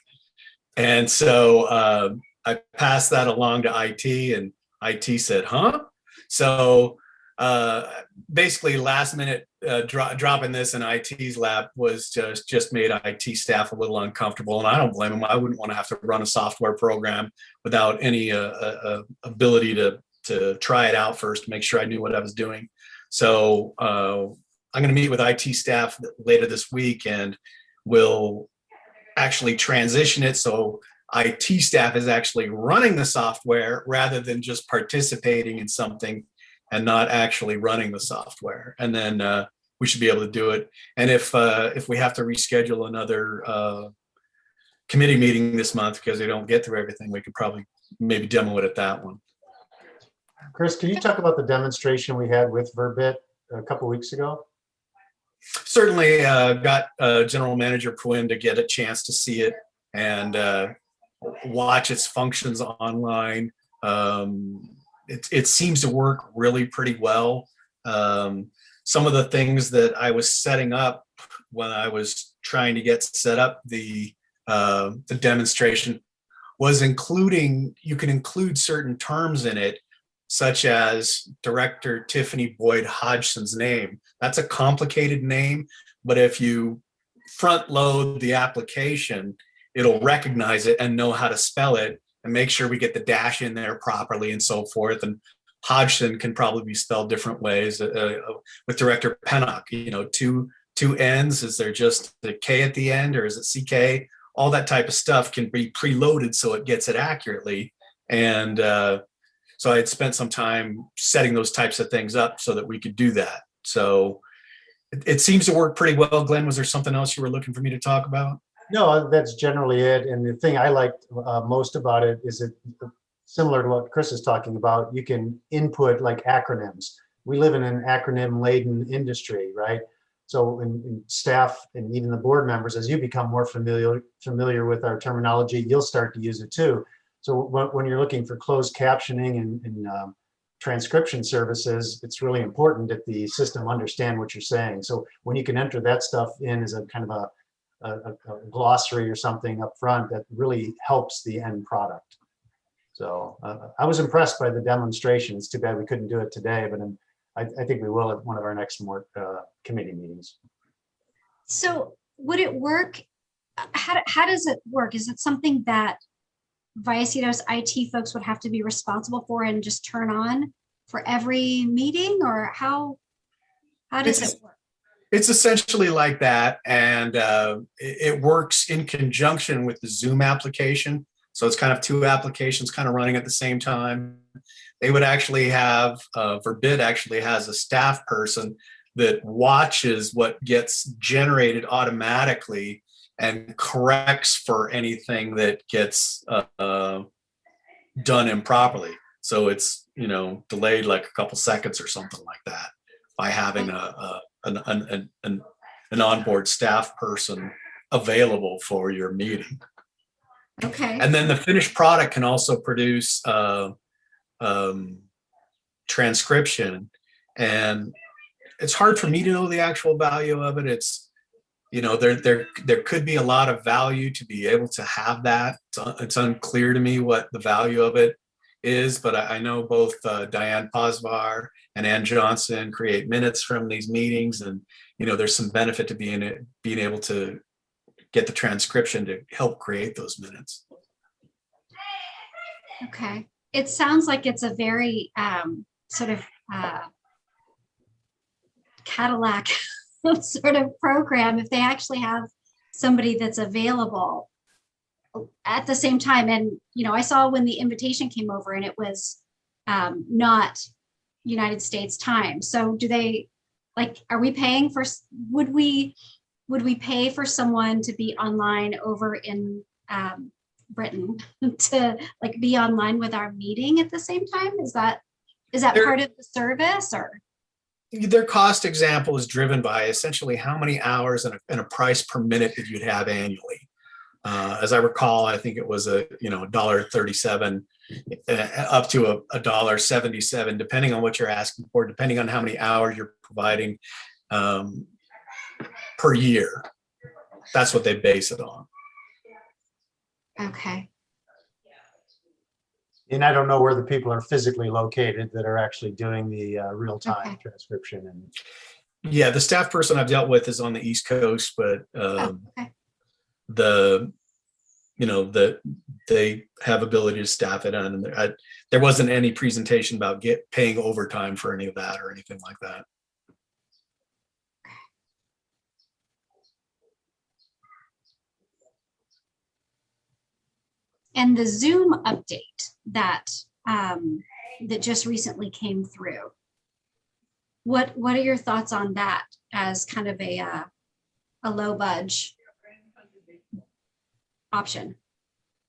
Speaker 5: And so I passed that along to IT, and IT said, huh? So basically last minute dropping this in IT's lap was just made IT staff a little uncomfortable, and I don't blame them. I wouldn't want to have to run a software program without any ability to try it out first to make sure I knew what I was doing. So I'm going to meet with IT staff later this week, and we'll actually transition it so IT staff is actually running the software rather than just participating in something and not actually running the software. And then we should be able to do it. And if we have to reschedule another committee meeting this month because they don't get through everything, we could probably maybe demo it at that one.
Speaker 2: Chris, can you talk about the demonstration we had with Verbit a couple of weeks ago?
Speaker 5: Certainly got General Manager Quinn to get a chance to see it and watch its functions online. It seems to work really pretty well. Some of the things that I was setting up when I was trying to get set up the demonstration was including, you can include certain terms in it, such as Director Tiffany Boyd Hodgson's name. That's a complicated name, but if you front load the application, it'll recognize it and know how to spell it and make sure we get the dash in there properly and so forth. And Hodgson can probably be spelled different ways with Director Pennock, you know, two N's, is there just the K at the end or is it CK? All that type of stuff can be preloaded so it gets it accurately. And so I had spent some time setting those types of things up so that we could do that. So it seems to work pretty well. Glenn, was there something else you were looking for me to talk about?
Speaker 2: No, that's generally it. And the thing I liked most about it is it, similar to what Chris is talking about, you can input like acronyms. We live in an acronym-laden industry, right? So in staff and even the board members, as you become more familiar with our terminology, you'll start to use it too. So when you're looking for closed captioning and transcription services, it's really important that the system understand what you're saying. So when you can enter that stuff in as a kind of a glossary or something up front, that really helps the end product. So I was impressed by the demonstration. It's too bad we couldn't do it today, but I think we will at one of our next more committee meetings.
Speaker 1: So would it work? How does it work? Is it something that Vallecitos IT folks would have to be responsible for and just turn on for every meeting, or how does it work?
Speaker 5: It's essentially like that, and it works in conjunction with the Zoom application. So it's kind of two applications kind of running at the same time. They would actually have, Verbit actually has a staff person that watches what gets generated automatically and corrects for anything that gets done improperly. So it's, you know, delayed like a couple seconds or something like that by having an onboard staff person available for your meeting.
Speaker 1: Okay.
Speaker 5: And then the finished product can also produce transcription, and it's hard for me to know the actual value of it. It's, you know, there could be a lot of value to be able to have that. It's unclear to me what the value of it is, but I know both Diane Posvar and Ann Johnson create minutes from these meetings, and you know, there's some benefit to being able to get the transcription to help create those minutes.
Speaker 1: Okay. It sounds like it's a very sort of Cadillac sort of program if they actually have somebody that's available at the same time. And, you know, I saw when the invitation came over and it was not United States time. So do they, like, are we paying for, would we pay for someone to be online over in Britain to like be online with our meeting at the same time? Is that part of the service, or?
Speaker 5: Their cost example is driven by essentially how many hours and a price per minute that you'd have annually. As I recall, I think it was $1.37 up to $1.77, depending on what you're asking for, depending on how many hours you're providing per year. That's what they base it on.
Speaker 1: Okay.
Speaker 2: And I don't know where the people are physically located that are actually doing the real-time transcription. And
Speaker 5: yeah, the staff person I've dealt with is on the East Coast, but they have ability to staff it, and there wasn't any presentation about paying overtime for any of that or anything like that.
Speaker 1: And the Zoom update that that just recently came through, what are your thoughts on that as kind of a low budge option?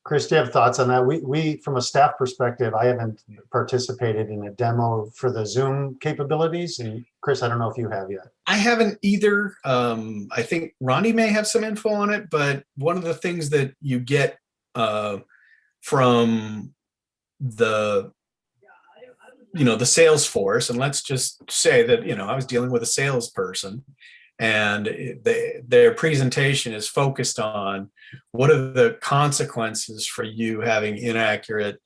Speaker 2: Chris, do you have thoughts on that? We from a staff perspective, I haven't participated in a demo for the Zoom capabilities. And Chris, I don't know if you have yet.
Speaker 5: I haven't either. I think Ronnie may have some info on it, but one of the things that you get from the sales force, and let's just say that, I was dealing with a salesperson, and their presentation is focused on what are the consequences for you having inaccurate,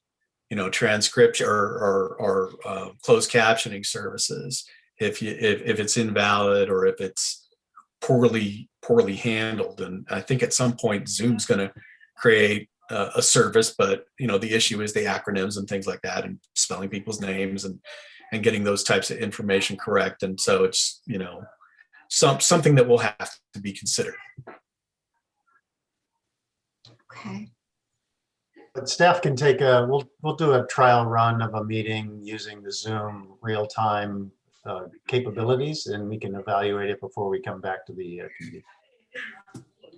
Speaker 5: transcription or closed captioning services if it's invalid or if it's poorly handled. And I think at some point Zoom's going to create a service, but the issue is the acronyms and things like that, and spelling people's names and getting those types of information correct. And so it's something that will have to be considered.
Speaker 1: Okay.
Speaker 2: But staff can take we'll do a trial run of a meeting using the Zoom real-time capabilities, and we can evaluate it before we come back to the committee.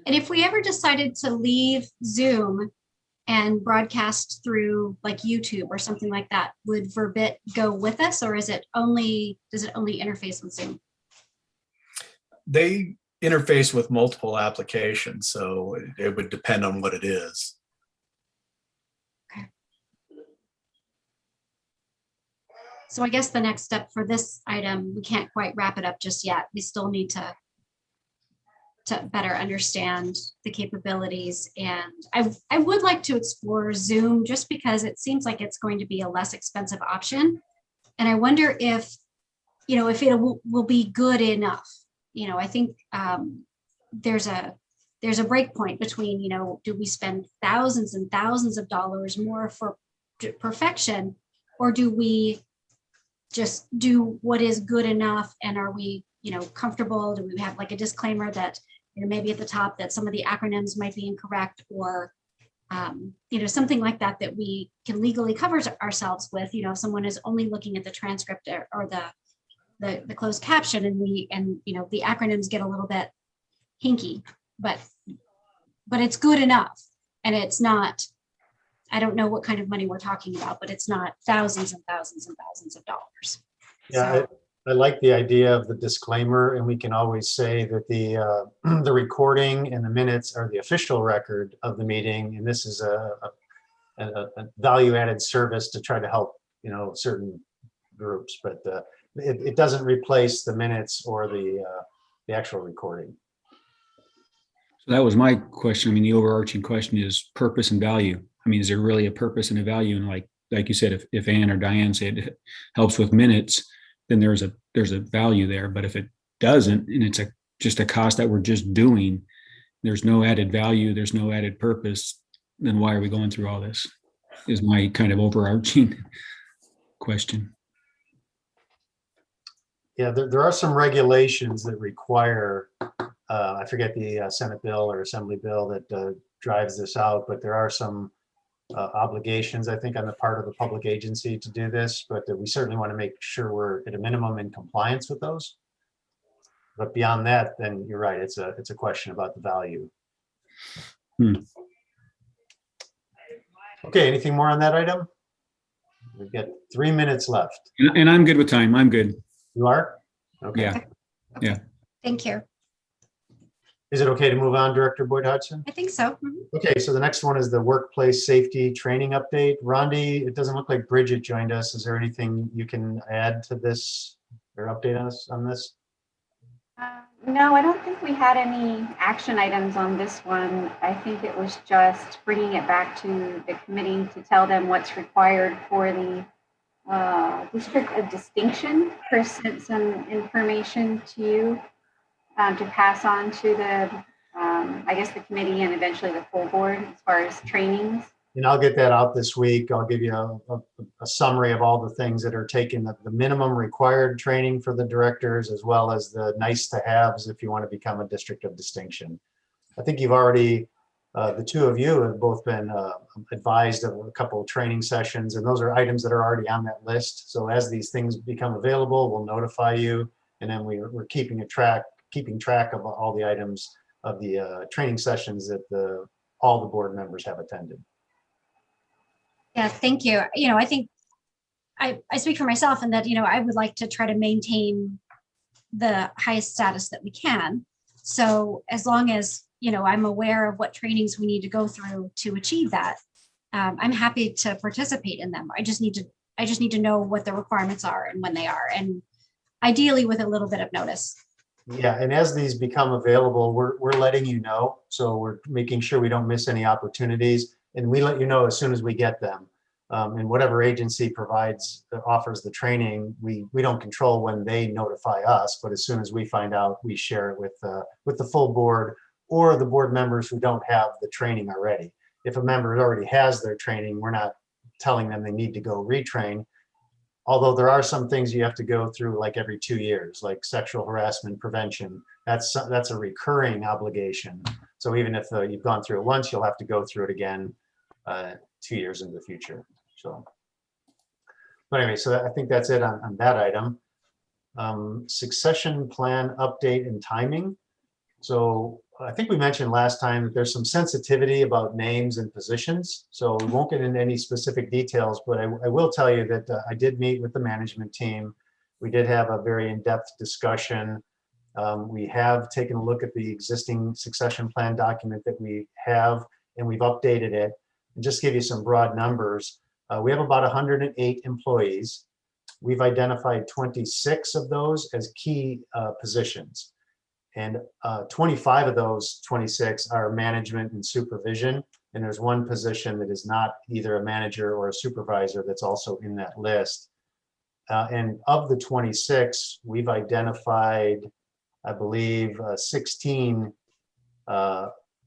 Speaker 1: And if we ever decided to leave Zoom and broadcast through like YouTube or something like that, would Verbit go with us, or does it only interface with Zoom?
Speaker 5: They interface with multiple applications, so it would depend on what it is.
Speaker 1: Okay. So I guess the next step for this item, we can't quite wrap it up just yet. We still need to better understand the capabilities. And I would like to explore Zoom just because it seems like it's going to be a less expensive option. And I wonder if it will be good enough. I think there's a there's a break point between, do we spend thousands and thousands of dollars more for perfection, or do we just do what is good enough? And are we, comfortable? Do we have like a disclaimer that, maybe at the top that some of the acronyms might be incorrect, or something like that, that we can legally cover ourselves with, if someone is only looking at the transcript or the closed caption, and the acronyms get a little bit hinky, but it's good enough. And it's not, I don't know what kind of money we're talking about, but it's not thousands and thousands and thousands of dollars.
Speaker 2: Yeah,
Speaker 1: So,
Speaker 2: I like the idea of the disclaimer, and we can always say that the recording and the minutes are the official record of the meeting, and this is a value-added service to try to help certain groups, but it doesn't replace the minutes or the actual recording.
Speaker 4: So that was my question. I mean, the overarching question is purpose and value. I mean, is there really a purpose and a value? And like you said, if Ann or Diane said it helps with minutes, then there's a value there. But if it doesn't, and it's just a cost that we're just doing, there's no added value, there's no added purpose, then why are we going through all this? Is my kind of overarching question.
Speaker 2: Yeah, there are some regulations that require, I forget the Senate bill or Assembly bill that drives this out, but there are some obligations, I think, on the part of the public agency to do this, but we certainly want to make sure we're at a minimum in compliance with those. But beyond that, then you're right, it's a question about the value. Okay, anything more on that item? We've got 3 minutes left.
Speaker 4: And I'm good with time. I'm good.
Speaker 2: You are? Okay.
Speaker 4: Yeah. Yeah.
Speaker 1: thank you.
Speaker 2: Is it okay to move on, Director Boyd Hudson?
Speaker 1: I think so.
Speaker 2: Okay, so the next one is the workplace safety training update. Rondi, it doesn't look like Bridget joined us. Is there anything you can add to this or update us on this?
Speaker 11: No, I don't think we had any action items on this one. I think it was just bringing it back to the committee to tell them what's required for the District of Distinction. Chris sent some information to you to pass on to the, I guess, the committee and eventually the full board as far as trainings.
Speaker 2: And I'll get that out this week. I'll give you a summary of all the things that are taking the minimum required training for the directors, as well as the nice to haves if you want to become a District of Distinction. I think you've already, the two of you have both been advised of a couple of training sessions, and those are items that are already on that list. So as these things become available, we'll notify you, and then we're keeping track of all the items of the training sessions that all the board members have attended.
Speaker 1: Yeah, thank you. I think I speak for myself in that, I would like to try to maintain the highest status that we can. So as long as, I'm aware of what trainings we need to go through to achieve that, I'm happy to participate in them. I just need to know what the requirements are and when they are, and ideally with a little bit of notice.
Speaker 2: Yeah, and as these become available, we're letting you know. So we're making sure we don't miss any opportunities, and we let you know as soon as we get them. And whatever agency offers the training, we don't control when they notify us, but as soon as we find out, we share it with the full board or the board members who don't have the training already. If a member already has their training, we're not telling them they need to go retrain. Although there are some things you have to go through like every 2 years, like sexual harassment prevention. That's a recurring obligation. So even if you've gone through it once, you'll have to go through it again 2 years in the future. So, but anyway, so I think that's it on that item. Succession plan update and timing. So I think we mentioned last time that there's some sensitivity about names and positions. So we won't get into any specific details, but I will tell you that I did meet with the management team. We did have a very in-depth discussion. We have taken a look at the existing succession plan document that we have, and we've updated it. And just to give you some broad numbers, we have about 108 employees. We've identified 26 of those as key positions. And 25 of those 26 are management and supervision. And there's one position that is not either a manager or a supervisor that's also in that list. And of the 26, we've identified, I believe, 16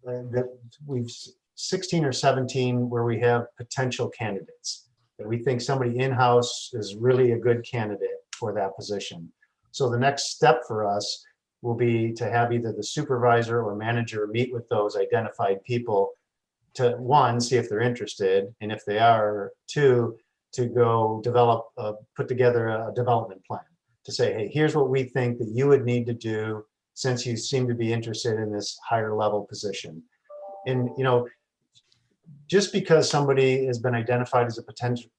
Speaker 2: that we've 16 or 17 where we have potential candidates that we think somebody in-house is really a good candidate for that position. So the next step for us will be to have either the supervisor or manager meet with those identified people to, one, see if they're interested, and if they are, two, to go develop, put together a development plan to say, hey, here's what we think that you would need to do since you seem to be interested in this higher level position. And, you know, just because somebody has been identified as a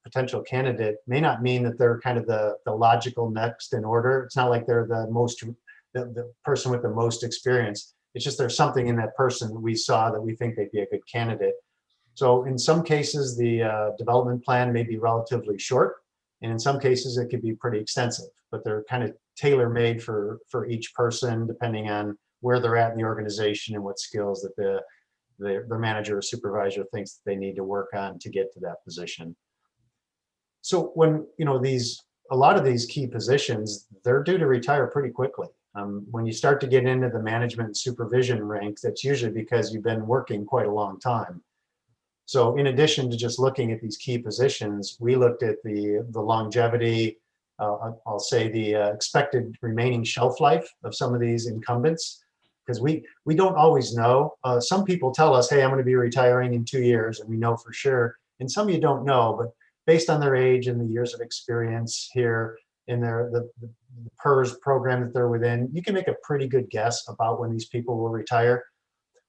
Speaker 2: potential candidate may not mean that they're kind of the logical next in order. It's not like they're the person with the most experience. It's just there's something in that person that we saw that we think they'd be a good candidate. So in some cases, the development plan may be relatively short, and in some cases it could be pretty extensive, but they're kind of tailor-made for each person, depending on where they're at in the organization and what skills that their manager or supervisor thinks that they need to work on to get to that position. So when, you know, a lot of these key positions, they're due to retire pretty quickly. When you start to get into the management and supervision ranks, that's usually because you've been working quite a long time. So in addition to just looking at these key positions, we looked at the longevity, I'll say the expected remaining shelf life of some of these incumbents, because we don't always know. Some people tell us, hey, I'm going to be retiring in 2 years, and we know for sure. And some you don't know, but based on their age and the years of experience here in the PERS program that they're within, you can make a pretty good guess about when these people will retire.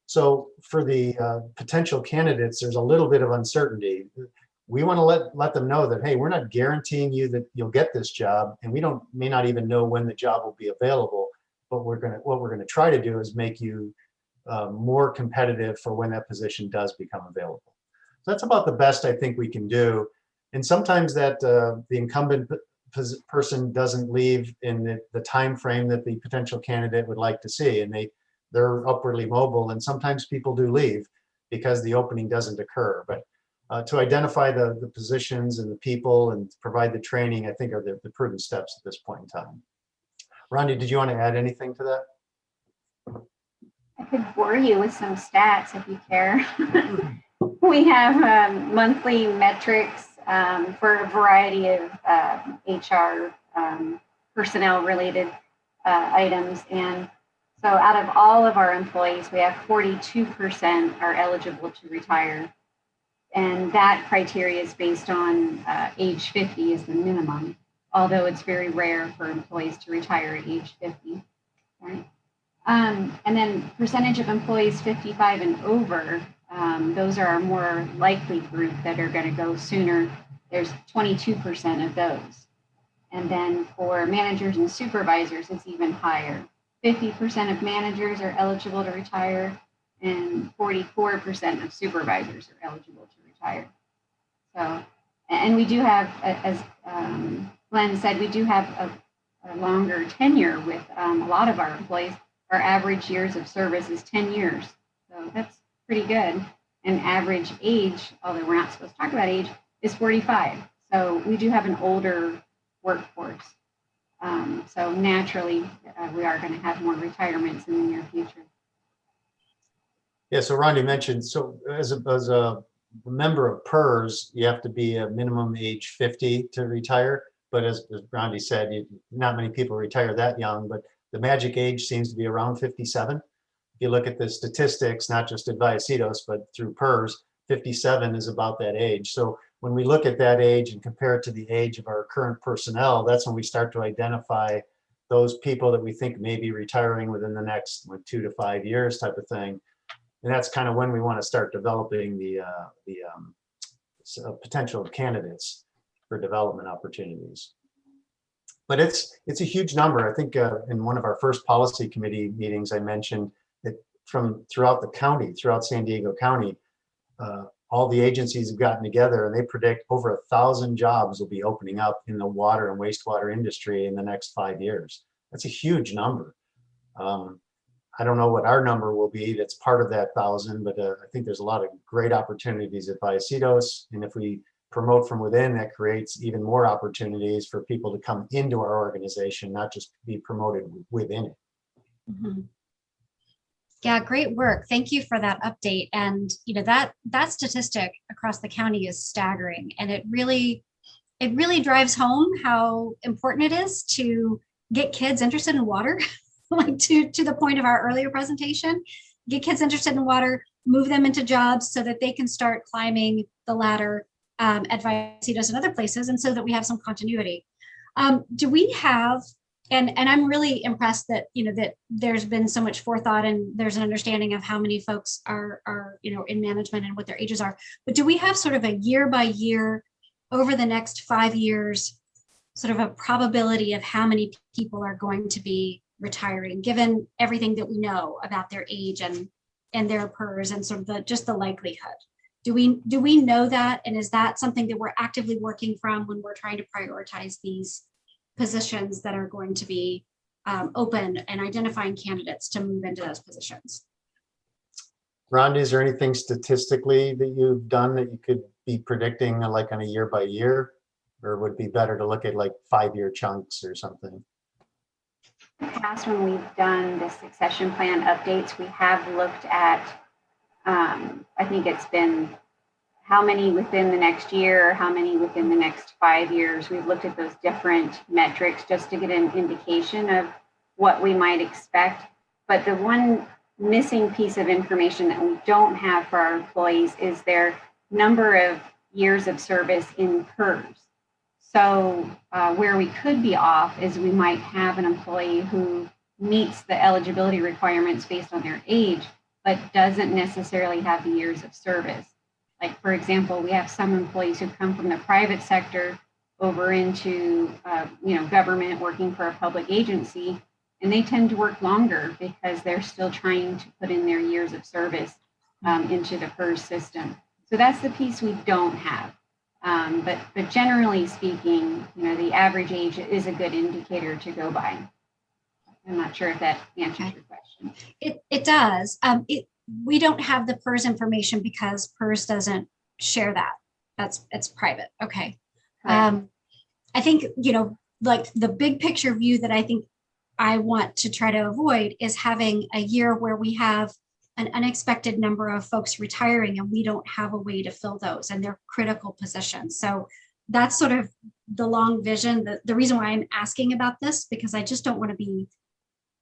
Speaker 2: So for the potential candidates, there's a little bit of uncertainty. We want to let them know that, hey, we're not guaranteeing you that you'll get this job, and we may not even know when the job will be available. But what we're gonna try to do is make you more competitive for when that position does become available. So that's about the best I think we can do. And sometimes that the incumbent person doesn't leave in the time frame that the potential candidate would like to see, and they're upwardly mobile, and sometimes people do leave because the opening doesn't occur. But to identify the positions and the people and provide the training, I think are the prudent steps at this point in time. Rondi, did you want to add anything to that?
Speaker 11: I could bore you with some stats if you care. We have monthly metrics for a variety of HR personnel related items. And so out of all of our employees, we have 42% are eligible to retire. And that criteria is based on age 50 is the minimum, although it's very rare for employees to retire at age 50. Right? And then percentage of employees 55 and over, those are our more likely group that are going to go sooner. There's 22% of those. And then for managers and supervisors, it's even higher. 50% of managers are eligible to retire, and 44% of supervisors are eligible to retire. So, and we do have, as Glenn said, we do have a longer tenure with a lot of our employees. Our average years of service is 10 years. So that's pretty good. And average age, although we're not supposed to talk about age, is 45. So we do have an older workforce. So naturally, we are going to have more retirements in the near future.
Speaker 2: Yeah, so Rondi mentioned, so as a member of PERS, you have to be a minimum age 50 to retire. But as Rondi said, not many people retire that young, but the magic age seems to be around 57. If you look at the statistics, not just at Vallecitos, but through PERS, 57 is about that age. So when we look at that age and compare it to the age of our current personnel, that's when we start to identify those people that we think may be retiring within the next 2 to 5 years type of thing. And that's kind of when we want to start developing the potential candidates for development opportunities. But it's a huge number. I think in one of our first policy committee meetings, I mentioned that from throughout the county, throughout San Diego County, all the agencies have gotten together and they predict over 1,000 jobs will be opening up in the water and wastewater industry in the next 5 years. That's a huge number. I don't know what our number will be that's part of that 1,000, but I think there's a lot of great opportunities at Vallecitos. And if we promote from within, that creates even more opportunities for people to come into our organization, not just be promoted within it.
Speaker 1: Mm-hmm. Yeah, great work. Thank you for that update. And that statistic across the county is staggering, and it really drives home how important it is to get kids interested in water, like to the point of our earlier presentation, get kids interested in water, move them into jobs so that they can start climbing the ladder at Vallecitos and other places, and so that we have some continuity. Do we have, and I'm really impressed that that there's been so much forethought and there's an understanding of how many folks are in management and what their ages are. But do we have sort of a year by year, over the next 5 years, sort of a probability of how many people are going to be retiring, given everything that we know about their age and their PERS and sort of just the likelihood? Do we know that? And is that something that we're actively working from when we're trying to prioritize these positions that are going to be open and identifying candidates to move into those positions?
Speaker 2: Rhonda, is there anything statistically that you've done that you could be predicting like on a year by year, or would it be better to look at like 5-year chunks or something?
Speaker 11: In the past, when we've done the succession plan updates, we have looked at, I think it's been how many within the next year, or how many within the next 5 years. We've looked at those different metrics just to get an indication of what we might expect. But the one missing piece of information that we don't have for our employees is their number of years of service in PERS. So where we could be off is we might have an employee who meets the eligibility requirements based on their age, but doesn't necessarily have the years of service. Like, for example, we have some employees who come from the private sector over into government, working for a public agency, and they tend to work longer because they're still trying to put in their years of service into the PERS system. So that's the piece we don't have. But generally speaking, the average age is a good indicator to go by. I'm not sure if that answers your question.
Speaker 1: It does. We don't have the PERS information because PERS doesn't share that. It's private. Okay. I think, like the big picture view that I think I want to try to avoid is having a year where we have an unexpected number of folks retiring and we don't have a way to fill those, and they're critical positions. So that's sort of the long vision. The reason why I'm asking about this, because I just don't want to be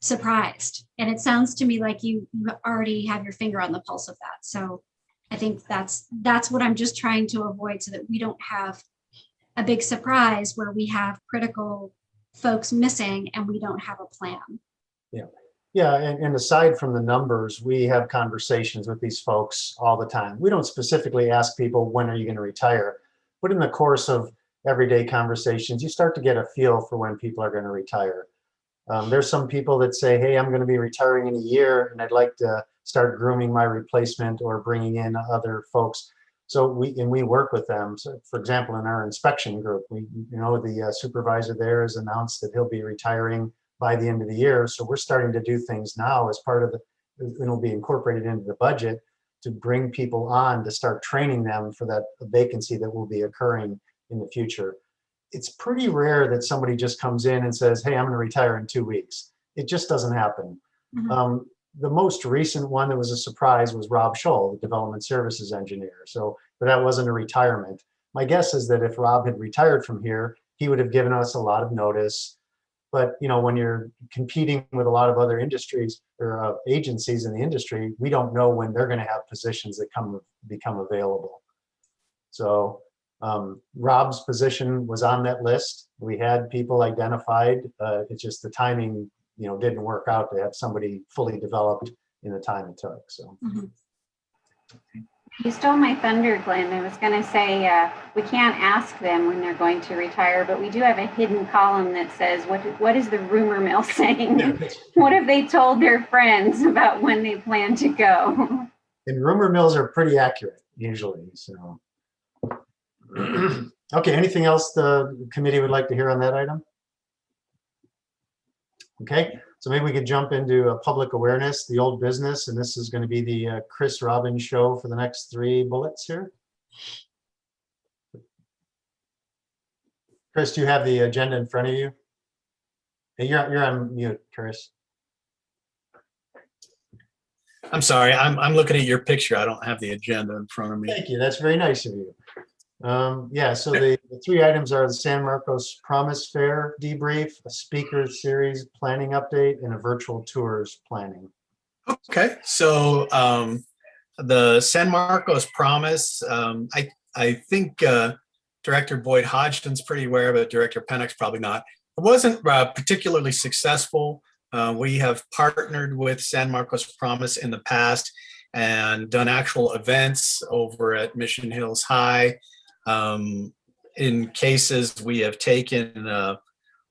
Speaker 1: surprised. And it sounds to me like you already have your finger on the pulse of that. So I think that's what I'm just trying to avoid, so that we don't have a big surprise where we have critical folks missing and we don't have a plan.
Speaker 2: Yeah, and aside from the numbers, we have conversations with these folks all the time. We don't specifically ask people, when are you going to retire? But in the course of everyday conversations, you start to get a feel for when people are going to retire. There's some people that say, hey, I'm going to be retiring in a year and I'd like to start grooming my replacement or bringing in other folks. So we work with them. So for example, in our inspection group, the supervisor there has announced that he'll be retiring by the end of the year. So we're starting to do things now as part of it'll be incorporated into the budget to bring people on to start training them for that vacancy that will be occurring in the future. It's pretty rare that somebody just comes in and says, hey, I'm going to retire in 2 weeks. It just doesn't happen. Mm-hmm. The most recent one that was a surprise was Rob Scholl, the development services engineer. But that wasn't a retirement. My guess is that if Rob had retired from here, he would have given us a lot of notice. But when you're competing with a lot of other industries or agencies in the industry, we don't know when they're going to have positions that become available. So Rob's position was on that list. We had people identified. It's just the timing, didn't work out to have somebody fully developed in the time it took. So.
Speaker 1: Mm-hmm.
Speaker 11: You stole my thunder, Glenn. I was going to say we can't ask them when they're going to retire, but we do have a hidden column that says, what is the rumor mill saying? What have they told their friends about when they plan to go?
Speaker 2: And rumor mills are pretty accurate usually. So, okay, anything else the committee would like to hear on that item? Okay, so maybe we could jump into public awareness, the old business, and this is going to be the Chris Robbins show for the next 3 bullets here. Chris, do you have the agenda in front of you? Hey, you're on mute, Chris.
Speaker 5: I'm sorry, I'm looking at your picture. I don't have the agenda in front of me.
Speaker 2: Thank you. That's very nice of you. Yeah, so the three items are the San Marcos Promise Fair debrief, a speaker series planning update, and a virtual tours planning.
Speaker 5: Okay, so the San Marcos Promise, I think Director Boyd Hodgson's pretty aware, but Director Pennock's probably not. It wasn't particularly successful. We have partnered with San Marcos Promise in the past and done actual events over at Mission Hills High. In cases, we have taken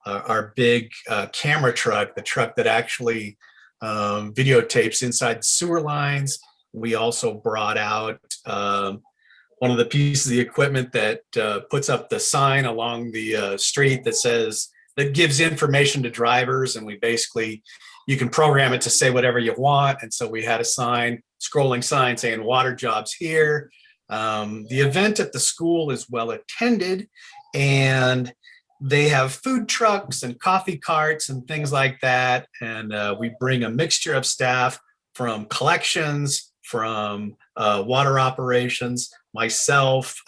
Speaker 5: our big camera truck, the truck that actually videotapes inside the sewer lines. We also brought out one of the pieces of the equipment that puts up the sign along the street that gives information to drivers, and we basically, you can program it to say whatever you want. And so we had a scrolling sign saying water jobs here. The event at the school is well attended, and they have food trucks and coffee carts and things like that. And we bring a mixture of staff from collections, from water operations, myself,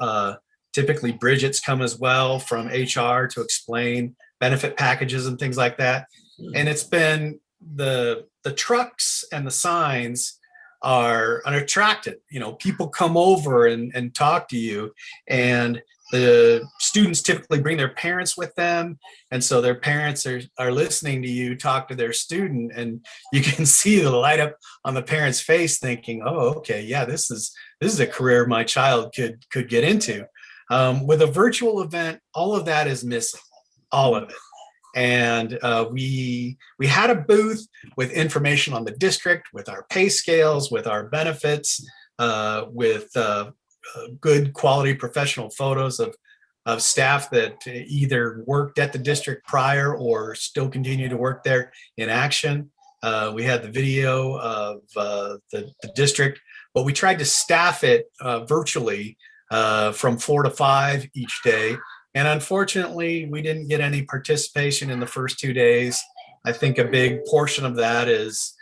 Speaker 5: typically Bridget's come as well from HR to explain benefit packages and things like that. And it's been the trucks and the signs are unattractive. You know, people come over and talk to you, and the students typically bring their parents with them. And so their parents are listening to you talk to their student, and you can see the light up on the parent's face thinking, oh, okay, yeah, this is a career my child could get into. With a virtual event, all of that is missing, all of it. And we had a booth with information on the district, with our pay scales, with our benefits, with good quality professional photos of staff that either worked at the district prior or still continue to work there in action. We had the video of the district, but we tried to staff it virtually from 4 to 5 each day. And unfortunately, we didn't get any participation in the first 2 days. I think a big portion of that is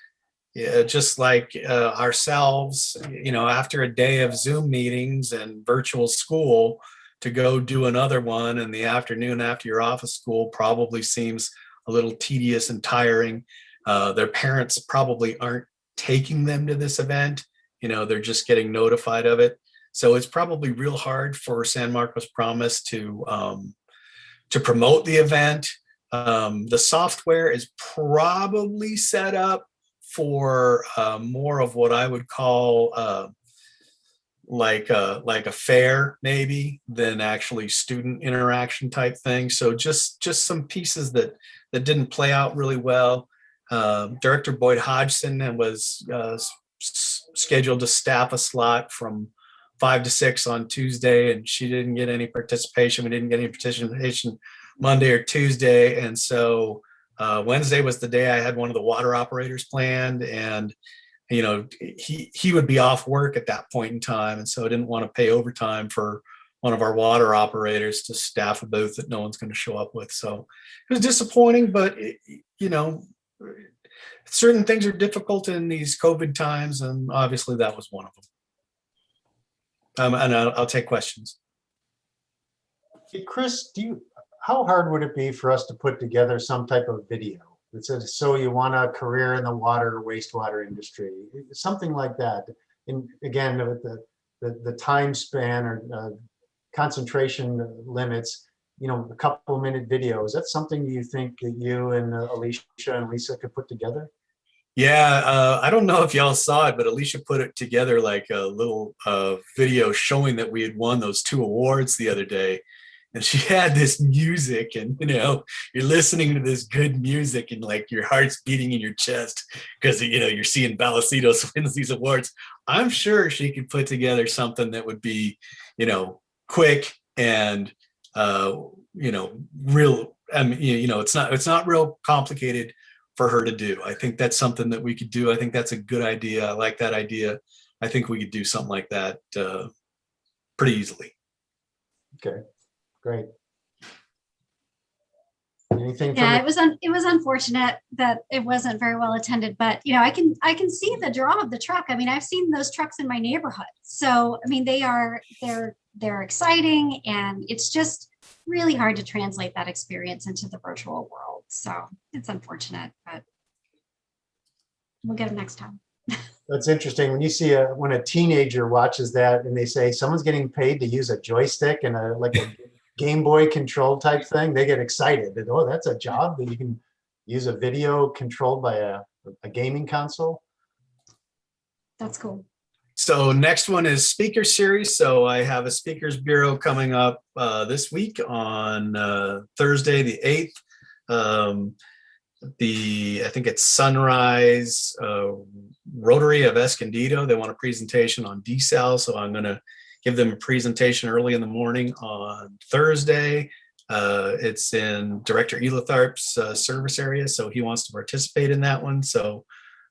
Speaker 5: just like ourselves, you know, after a day of Zoom meetings and virtual school, to go do another one in the afternoon after you're off of school probably seems a little tedious and tiring. Their parents probably aren't taking them to this event. You know, they're just getting notified of it. So it's probably real hard for San Marcos Promise to promote the event. The software is probably set up for more of what I would call like a fair maybe than actually student interaction type thing. So just some pieces that didn't play out really well. Director Boyd Hodgson was scheduled to staff a slot from 5 to 6 on Tuesday, and she didn't get any participation. We didn't get any participation Monday or Tuesday. And so Wednesday was the day I had one of the water operators planned, and you know, he would be off work at that point in time. And so I didn't want to pay overtime for one of our water operators to staff a booth that no one's going to show up with. So it was disappointing, but you know, certain things are difficult in these COVID times, and obviously that was one of them. And I'll take questions.
Speaker 2: Hey, Chris, how hard would it be for us to put together some type of video that says, so you want a career in the water or wastewater industry, something like that? And again, the time span or concentration limits, you know, a couple minute video. Is that something you think that you and Alicia and Lisa could put together?
Speaker 5: Yeah, I don't know if y'all saw it, but Alicia put it together like a little video showing that we had won those 2 awards the other day. And she had this music, and you know, you're listening to this good music and like your heart's beating in your chest because you know you're seeing Vallecitos wins these awards. I'm sure she could put together something that would be, you know, quick and you know, real. I mean, you know, it's not real complicated for her to do. I think that's something that we could do. I think that's a good idea. I like that idea. I think we could do something like that pretty easily.
Speaker 2: Okay, great. Anything
Speaker 1: Yeah,
Speaker 2: from,
Speaker 1: it was unfortunate that it wasn't very well attended, but I can see the draw of the truck. I mean, I've seen those trucks in my neighborhood. So, I mean, they're exciting, and it's just really hard to translate that experience into the virtual world. So, it's unfortunate, but we'll get it next time.
Speaker 2: that's interesting. When you see when a teenager watches that and they say someone's getting paid to use a joystick and like a Game Boy control type thing, they get excited. That, oh, that's a job that you can use a video controlled by a gaming console.
Speaker 1: That's cool.
Speaker 5: So next one is speaker series. So I have a speakers bureau coming up this week on Thursday, the 8th. I think it's Sunrise Rotary of Escondido. They want a presentation on desal. So I'm going to give them a presentation early in the morning on Thursday. It's in Director Elatharp's service area. So he wants to participate in that one. So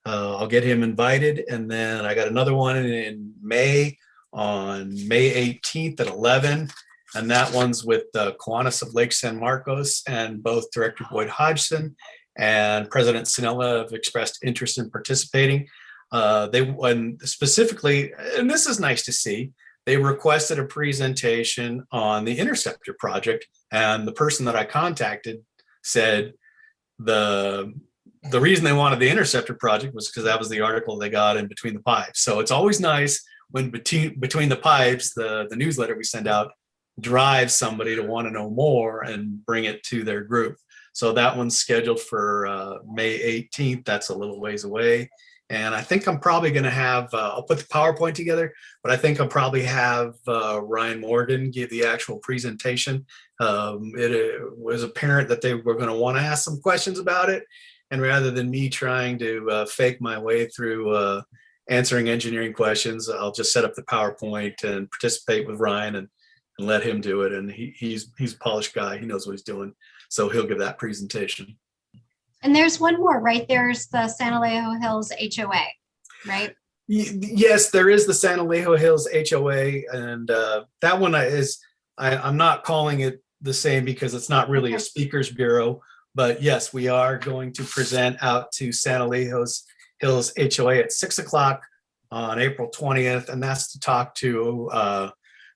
Speaker 5: I'll get him invited. And then I got another one in May on May 18th at 11. And that one's with Kiwanis of Lake San Marcos, and both Director Boyd Hodgson and President Sinella have expressed interest in participating. Specifically, and this is nice to see, they requested a presentation on the Interceptor project, and the person that I contacted said the reason they wanted the Interceptor project was because that was the article they got in Between the Pipes. So it's always nice when Between the Pipes, the newsletter we send out, drives somebody to want to know more and bring it to their group. So that one's scheduled for May 18th. That's a little ways away. And I think I'm probably going to have, I'll put the PowerPoint together, but I think I'll probably have Ryan Morgan give the actual presentation. It was apparent that they were going to want to ask some questions about it. And rather than me trying to fake my way through answering engineering questions, I'll just set up the PowerPoint and participate with Ryan and let him do it. And he's a polished guy. He knows what he's doing. So he'll give that presentation.
Speaker 1: And there's one more, right? There's the San Alejo Hills HOA, right?
Speaker 5: Yes, there is the San Alejo Hills HOA. And that one I'm not calling it the same because it's not really a speakers bureau. But yes, we are going to present out to San Alejo Hills HOA at 6 o'clock on April 20th. And that's to talk to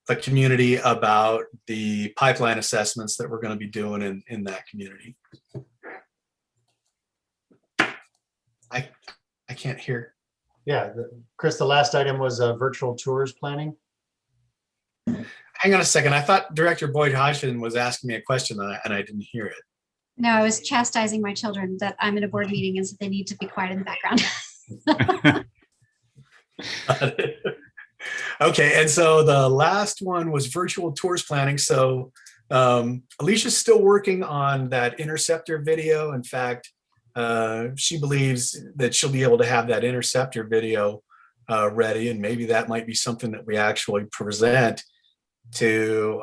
Speaker 5: the community about the pipeline assessments that we're going to be doing in that community. I can't hear.
Speaker 2: Yeah, Chris, the last item was virtual tours planning.
Speaker 5: Hang on a second. I thought Director Boyd Hodgson was asking me a question and I didn't hear it.
Speaker 1: No, I was chastising my children that I'm in a board meeting and so they need to be quiet in the background.
Speaker 5: Okay, and so the last one was virtual tours planning. So Alicia's still working on that Interceptor video. In fact, she believes that she'll be able to have that Interceptor video ready, and maybe that might be something that we actually present to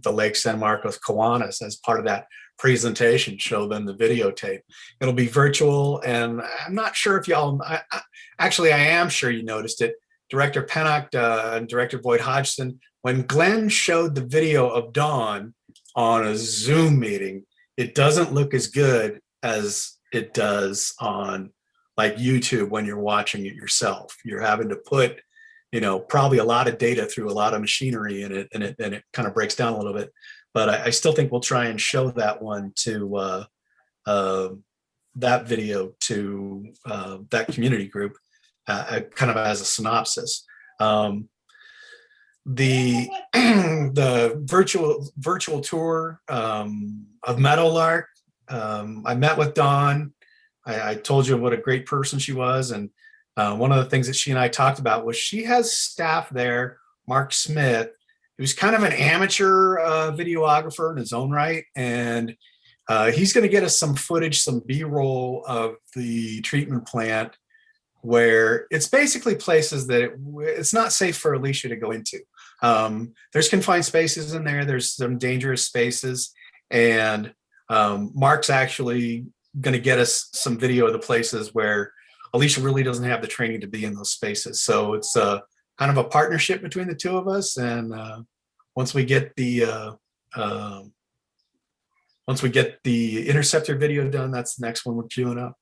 Speaker 5: the Lake San Marcos Kiwanis as part of that presentation, show them the videotape. It'll be virtual, and I'm not sure if y'all, actually I am sure you noticed it. Director Pennock and Director Boyd Hodgson, when Glenn showed the video of Dawn on a Zoom meeting, it doesn't look as good as it does on like YouTube when you're watching it yourself. You're having to put, probably a lot of data through a lot of machinery in it, and it kind of breaks down a little bit. But I still think we'll try and show that one to that video to that community group, kind of as a synopsis. The virtual tour of Meadowlark. I met with Dawn. I told you what a great person she was, and one of the things that she and I talked about was she has staff there, Mark Smith, who's kind of an amateur videographer in his own right, and he's going to get us some footage, some B-roll of the treatment plant, where it's basically places that it's not safe for Alicia to go into. There's confined spaces in there. There's some dangerous spaces, and Mark's actually going to get us some video of the places where Alicia really doesn't have the training to be in those spaces. So it's kind of a partnership between the two of us. And once we get the once we get the interceptor video done, that's the next one we're queuing up.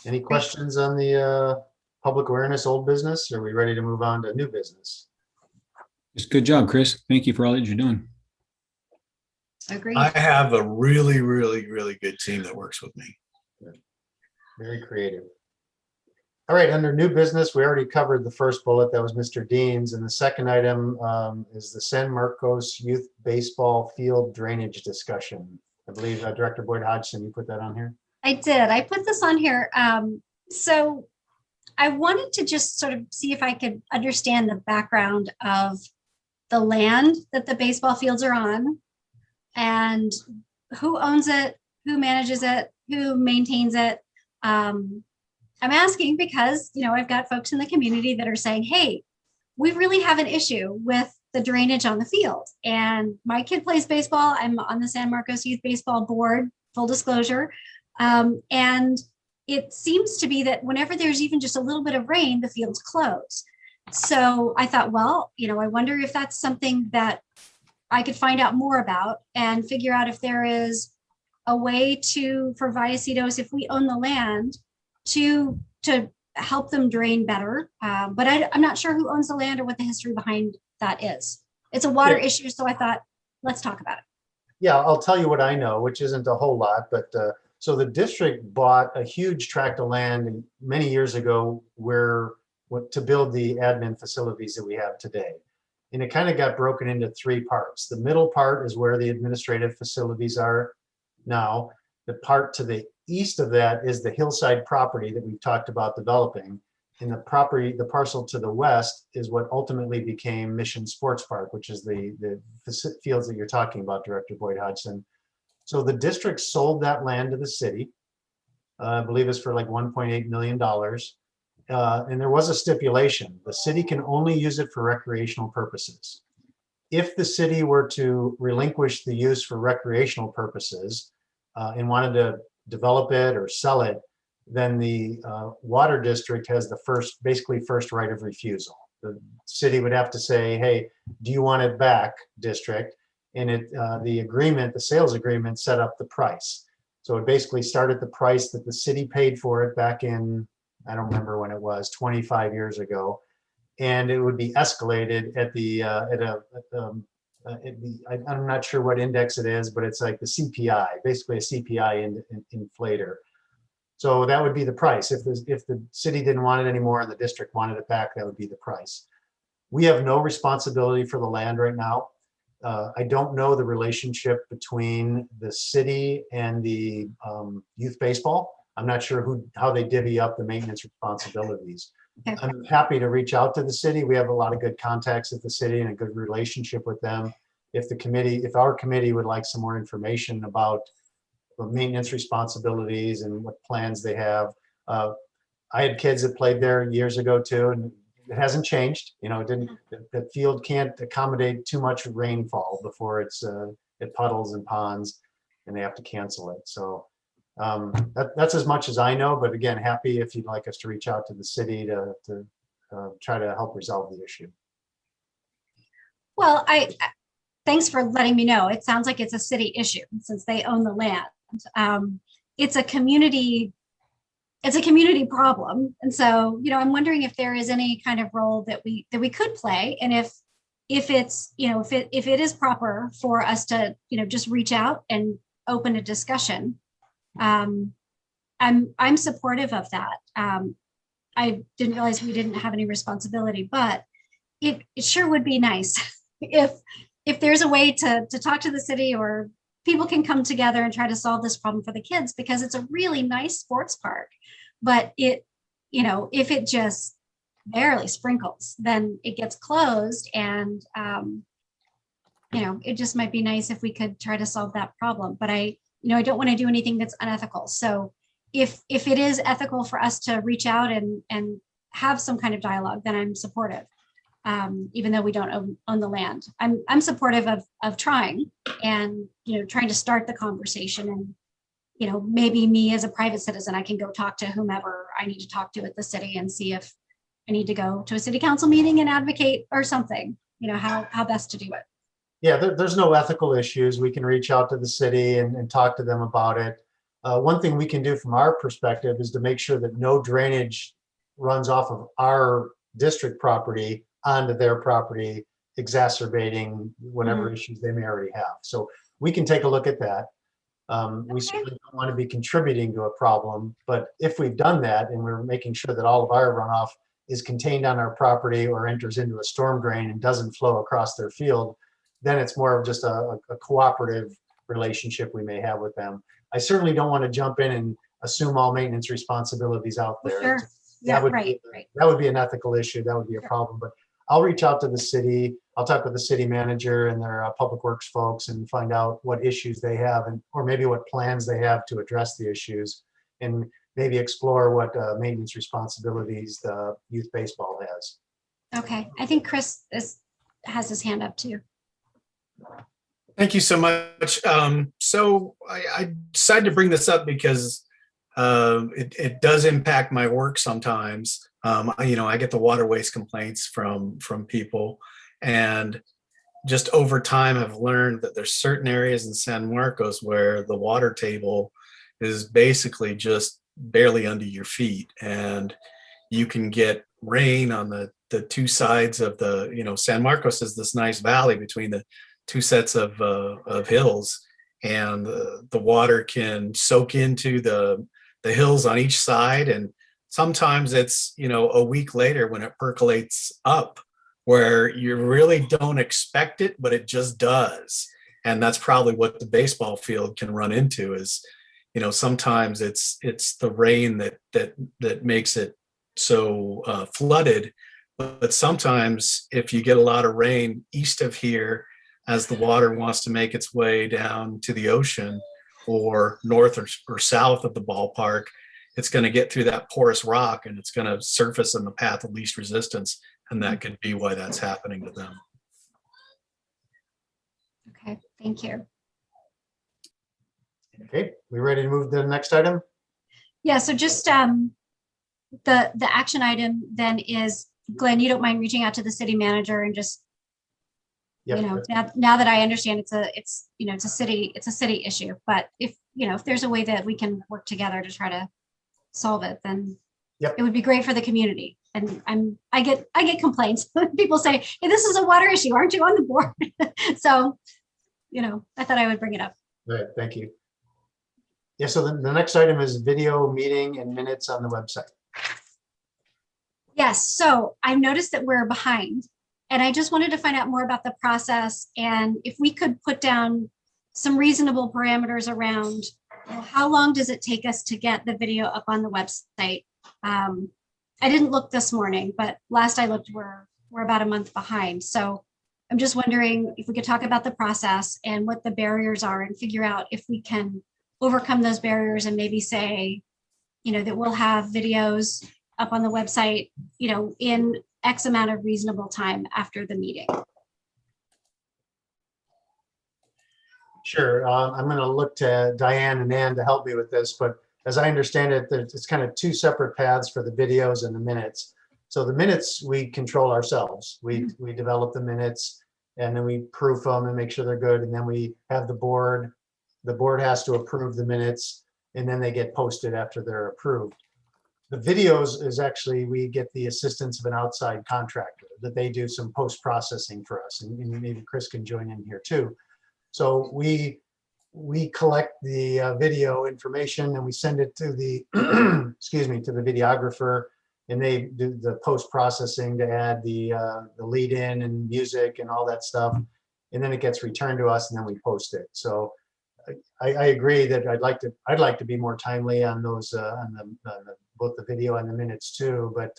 Speaker 2: Any questions on the public awareness old business? Are we ready to move on to new business?
Speaker 4: Just good job, Chris. Thank you for all that you're doing.
Speaker 1: Agreed.
Speaker 5: I have a really, really, really good team that works with me.
Speaker 2: Very creative. All right, under new business, we already covered the first bullet. That was Mr. Dean's. And the second item is the San Marcos Youth Baseball Field Drainage Discussion. I believe Director Boyd Hodgson, you put that on here?
Speaker 1: I did. I put this on here. So I wanted to just sort of see if I could understand the background of the land that the baseball fields are on and who owns it, who manages it, who maintains it. I'm asking because, I've got folks in the community that are saying, hey, we really have an issue with the drainage on the field. And my kid plays baseball. I'm on the San Marcos Youth Baseball Board, full disclosure. And it seems to be that whenever there's even just a little bit of rain, the fields close. So I thought, well, I wonder if that's something that I could find out more about and figure out if there is a way for Vallecitos, if we own the land, to help them drain better. But I'm not sure who owns the land or what the history behind that is. It's a water issue, so I thought, let's talk about it.
Speaker 2: Yeah, I'll tell you what I know, which isn't a whole lot, but so the district bought a huge tract of land many years ago to build the admin facilities that we have today. And it kind of got broken into three parts. The middle part is where the administrative facilities are now. The part to the east of that is the hillside property that we've talked about developing. And the parcel to the west is what ultimately became Mission Sports Park, which is the fields that you're talking about, Director Boyd Hodgson. So the district sold that land to the city. I believe it's for like $1.8 million. And there was a stipulation. The city can only use it for recreational purposes. If the city were to relinquish the use for recreational purposes and wanted to develop it or sell it, then the water district has the first right of refusal. The city would have to say, hey, do you want it back, district? And the sales agreement set up the price. So it basically started the price that the city paid for it back in, I don't remember when it was, 25 years ago. And it would be escalated I'm not sure what index it is, but it's like the CPI, basically a CPI inflator. So that would be the price. If the city didn't want it anymore and the district wanted it back, that would be the price. We have no responsibility for the land right now. I don't know the relationship between the city and the youth baseball. I'm not sure how they divvy up the maintenance responsibilities.
Speaker 1: Okay.
Speaker 2: I'm happy to reach out to the city. We have a lot of good contacts at the city and a good relationship with them. If our committee would like some more information about the maintenance responsibilities and what plans they have. I had kids that played there years ago too, and it hasn't changed. The field can't accommodate too much rainfall before it puddles and ponds and they have to cancel it. So that's as much as I know, but again, happy if you'd like us to reach out to the city to try to help resolve the issue.
Speaker 1: Well, thanks for letting me know. It sounds like it's a city issue since they own the land. It's a community problem. And so, I'm wondering if there is any kind of role that we could play. And if it's, if it is proper for us to, just reach out and open a discussion. I'm supportive of that. I didn't realize we didn't have any responsibility, but it sure would be nice if there's a way to talk to the city or people can come together and try to solve this problem for the kids, because it's a really nice sports park. But if it just barely sprinkles, then it gets closed. And, it just might be nice if we could try to solve that problem. But I don't want to do anything that's unethical. So if it is ethical for us to reach out and have some kind of dialogue, then I'm supportive. Even though we don't own the land, I'm supportive of trying and, trying to start the conversation. And, maybe me as a private citizen, I can go talk to whomever I need to talk to at the city and see if I need to go to a city council meeting and advocate or something. how best to do it.
Speaker 2: Yeah, there's no ethical issues. We can reach out to the city and talk to them about it. One thing we can do from our perspective is to make sure that no drainage runs off of our district property onto their property, exacerbating whatever issues they may already have. So we can take a look at that. We certainly don't want to be contributing to a problem, but if we've done that and we're making sure that all of our runoff is contained on our property or enters into a storm drain and doesn't flow across their field, then it's more of just a cooperative relationship we may have with them. I certainly don't want to jump in and assume all maintenance responsibilities out there.
Speaker 1: Sure. Yeah, right.
Speaker 2: That would be an ethical issue. That would be a problem. But I'll reach out to the city. I'll talk with the city manager and their public works folks and find out what issues they have, or maybe what plans they have to address the issues, and maybe explore what maintenance responsibilities the youth baseball has.
Speaker 1: Okay, I think Chris has his hand up too.
Speaker 5: Thank you so much. So I decided to bring this up because it does impact my work sometimes. I get the water waste complaints from people, and just over time I've learned that there's certain areas in San Marcos where the water table is basically just barely under your feet, and you can get rain on the two sides of San Marcos is this nice valley between the two sets of hills, and the water can soak into the hills on each side, and sometimes it's a week later when it percolates up where you really don't expect it, but it just does. And that's probably what the baseball field can run into is, sometimes it's the rain that makes it so flooded. But sometimes if you get a lot of rain east of here, as the water wants to make its way down to the ocean or north or south of the ballpark, it's going to get through that porous rock and it's going to surface in the path of least resistance. And that could be why that's happening to them.
Speaker 1: Okay, thank you.
Speaker 2: Okay, we ready to move to the next item?
Speaker 1: Yeah, so just the action item then is, Glenn, you don't mind reaching out to the city manager and just,
Speaker 2: Yep.
Speaker 1: now that I understand it's a city issue, but if there's a way that we can work together to try to solve it, then it would be great for the community. And I get complaints. People say, hey, this is a water issue. Aren't you on the board? So, I thought I would bring it up.
Speaker 2: Right, thank you. Yeah, so the next item is video meeting and minutes on the website.
Speaker 1: Yes, so I've noticed that we're behind, and I just wanted to find out more about the process and if we could put down some reasonable parameters around how long does it take us to get the video up on the website. I didn't look this morning, but last I looked, we're about a month behind. So I'm just wondering if we could talk about the process and what the barriers are and figure out if we can overcome those barriers and maybe say, that we'll have videos up on the website, in X amount of reasonable time after the meeting.
Speaker 2: Sure, I'm going to look to Diane and Ann to help me with this, but as I understand it, it's kind of two separate paths for the videos and the minutes. So the minutes we control ourselves. We develop the minutes and then we proof them and make sure they're good. And then we have the board. The board has to approve the minutes and then they get posted after they're approved. The videos is actually, we get the assistance of an outside contractor that they do some post-processing for us. And maybe Chris can join in here too. So we collect the video information and we send it to the, to the videographer, and they do the post-processing to add the lead in and music and all that stuff. And then it gets returned to us and then we post it. So I agree that I'd like to be more timely on those, both the video and the minutes too, but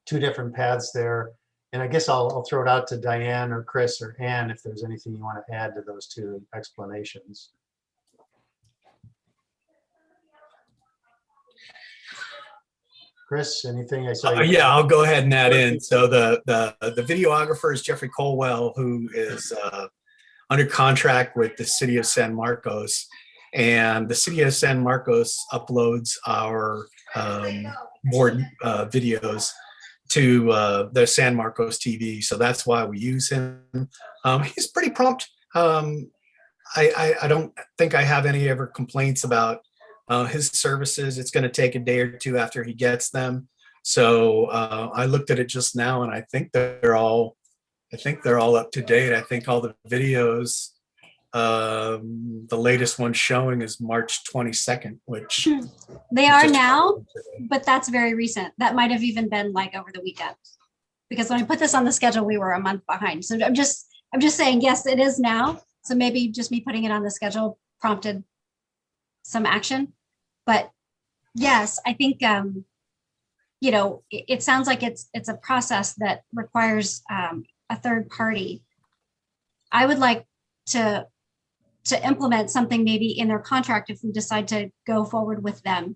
Speaker 2: two different paths there. And I guess I'll throw it out to Diane or Chris or Ann if there's anything you want to add to those two explanations. Chris, anything I saw?
Speaker 5: Yeah, I'll go ahead and add in. So the videographer is Jeffrey Colwell, who is under contract with the city of San Marcos, and the city of San Marcos uploads our board videos the San Marcos TV. So that's why we use him. He's pretty prompt. I don't think I have any ever complaints about his services. It's going to take a day or two after he gets them. So I looked at it just now, and I think they're all up to date. I think all the videos, the latest one showing is March 22nd, which
Speaker 1: they are now, but that's very recent. That might have even been like over the weekend, because when I put this on the schedule, we were a month behind. So I'm just saying, yes, it is now. So maybe just me putting it on the schedule prompted some action. But yes, I think, it sounds like it's a process that requires a third party. I would like to implement something maybe in their contract if we decide to go forward with them,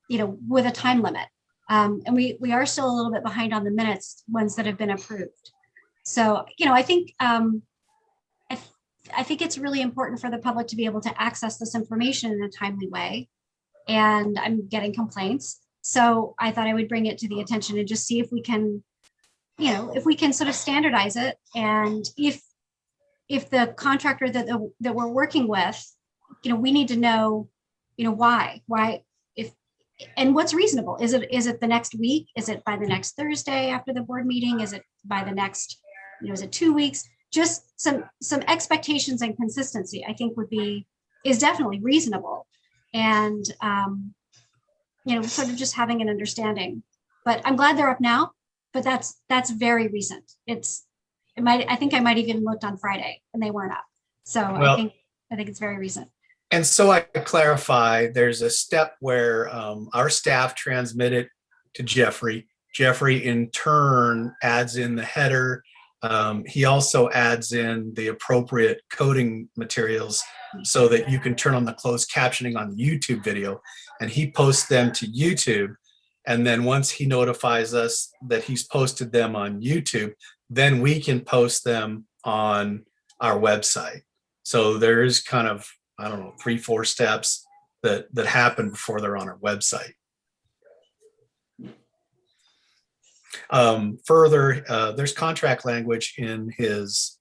Speaker 1: with a time limit. And we are still a little bit behind on the minutes, ones that have been approved. So, I think I think it's really important for the public to be able to access this information in a timely way. And I'm getting complaints. So I thought I would bring it to the attention and just see if we can, if we can sort of standardize it. And if the contractor that we're working with, we need to know, why, and what's reasonable. Is it the next week? Is it by the next Thursday after the board meeting? Is it by the next, is it 2 weeks? Just some expectations and consistency, I think is definitely reasonable. And, sort of just having an understanding. But I'm glad they're up now, but that's very recent. I think I might even looked on Friday and they weren't up. So I think it's very recent.
Speaker 5: And so I clarify, there's a step where our staff transmit it to Jeffrey. Jeffrey in turn adds in the header. He also adds in the appropriate coding materials so that you can turn on the closed captioning on the YouTube video, and he posts them to YouTube. And then once he notifies us that he's posted them on YouTube, then we can post them on our website. So there is kind of, 3-4 steps that happen before they're on our website. Further, there's contract language in his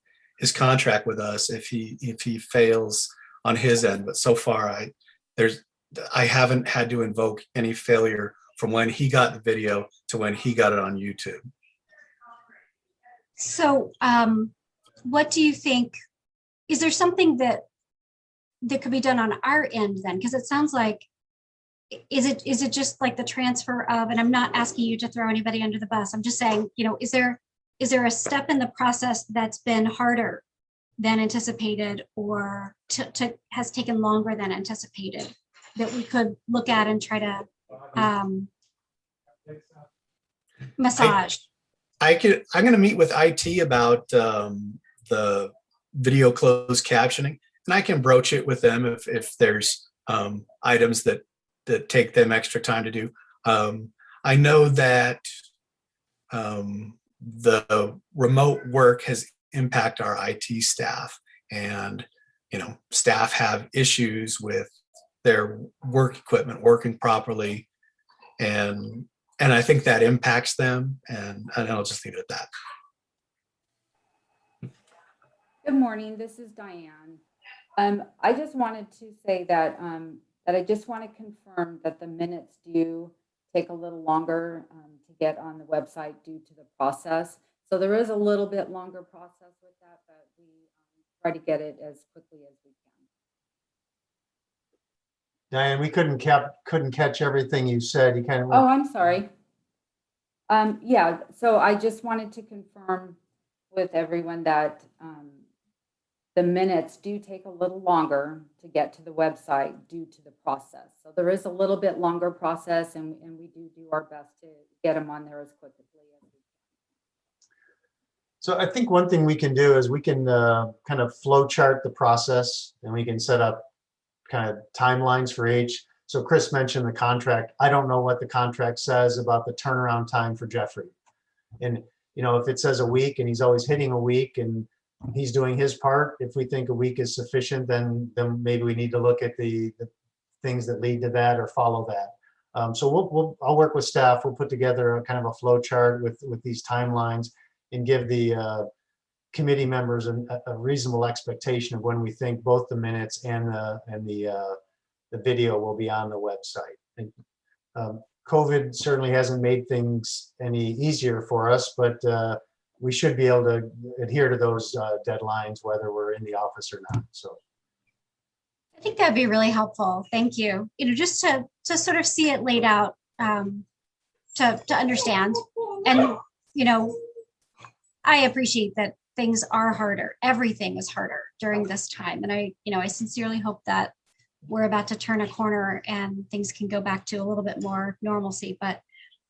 Speaker 5: contract with us if he fails on his end, but so far I haven't had to invoke any failure from when he got the video to when he got it on YouTube.
Speaker 1: So what do you think, is there something that could be done on our end then? Because it sounds like, is it just like the transfer of, and I'm not asking you to throw anybody under the bus, I'm just saying, is there a step in the process that's been harder than anticipated, or has taken longer than anticipated, that we could look at and try to massage?
Speaker 5: I'm going to meet with IT about the video closed captioning, and I can broach it with them if there's items that take them extra time to do. I know that the remote work has impacted our IT staff, and staff have issues with their work equipment working properly, and I think that impacts them, and I'll just leave it at that.
Speaker 12: Good morning, this is Diane. I just wanted to say that I just want to confirm that the minutes do take a little longer to get on the website due to the process. So there is a little bit longer process with that, but we try to get it as quickly as we can.
Speaker 2: Diane, we couldn't catch everything you said. You kind of.
Speaker 12: Oh, I'm sorry. Yeah, so I just wanted to confirm with everyone that the minutes do take a little longer to get to the website due to the process. So there is a little bit longer process, and we do our best to get them on there as quickly as we can.
Speaker 2: So I think one thing we can do is we can kind of flow chart the process, and we can set up kind of timelines for each. So Chris mentioned the contract. I don't know what the contract says about the turnaround time for Jeffrey. And, if it says a week and he's always hitting a week and he's doing his part, if we think a week is sufficient, then maybe we need to look at the things that lead to that or follow that. So I'll work with staff. We'll put together a kind of a flow chart with these timelines and give the committee members a reasonable expectation of when we think both the minutes and the video will be on the website. And, COVID certainly hasn't made things any easier for us, but we should be able to adhere to those deadlines, whether we're in the office or not. So
Speaker 1: I think that'd be really helpful. Thank you. Just to sort of see it laid out, to understand. And, I appreciate that things are harder. Everything is harder during this time. And I sincerely hope that we're about to turn a corner and things can go back to a little bit more normalcy. But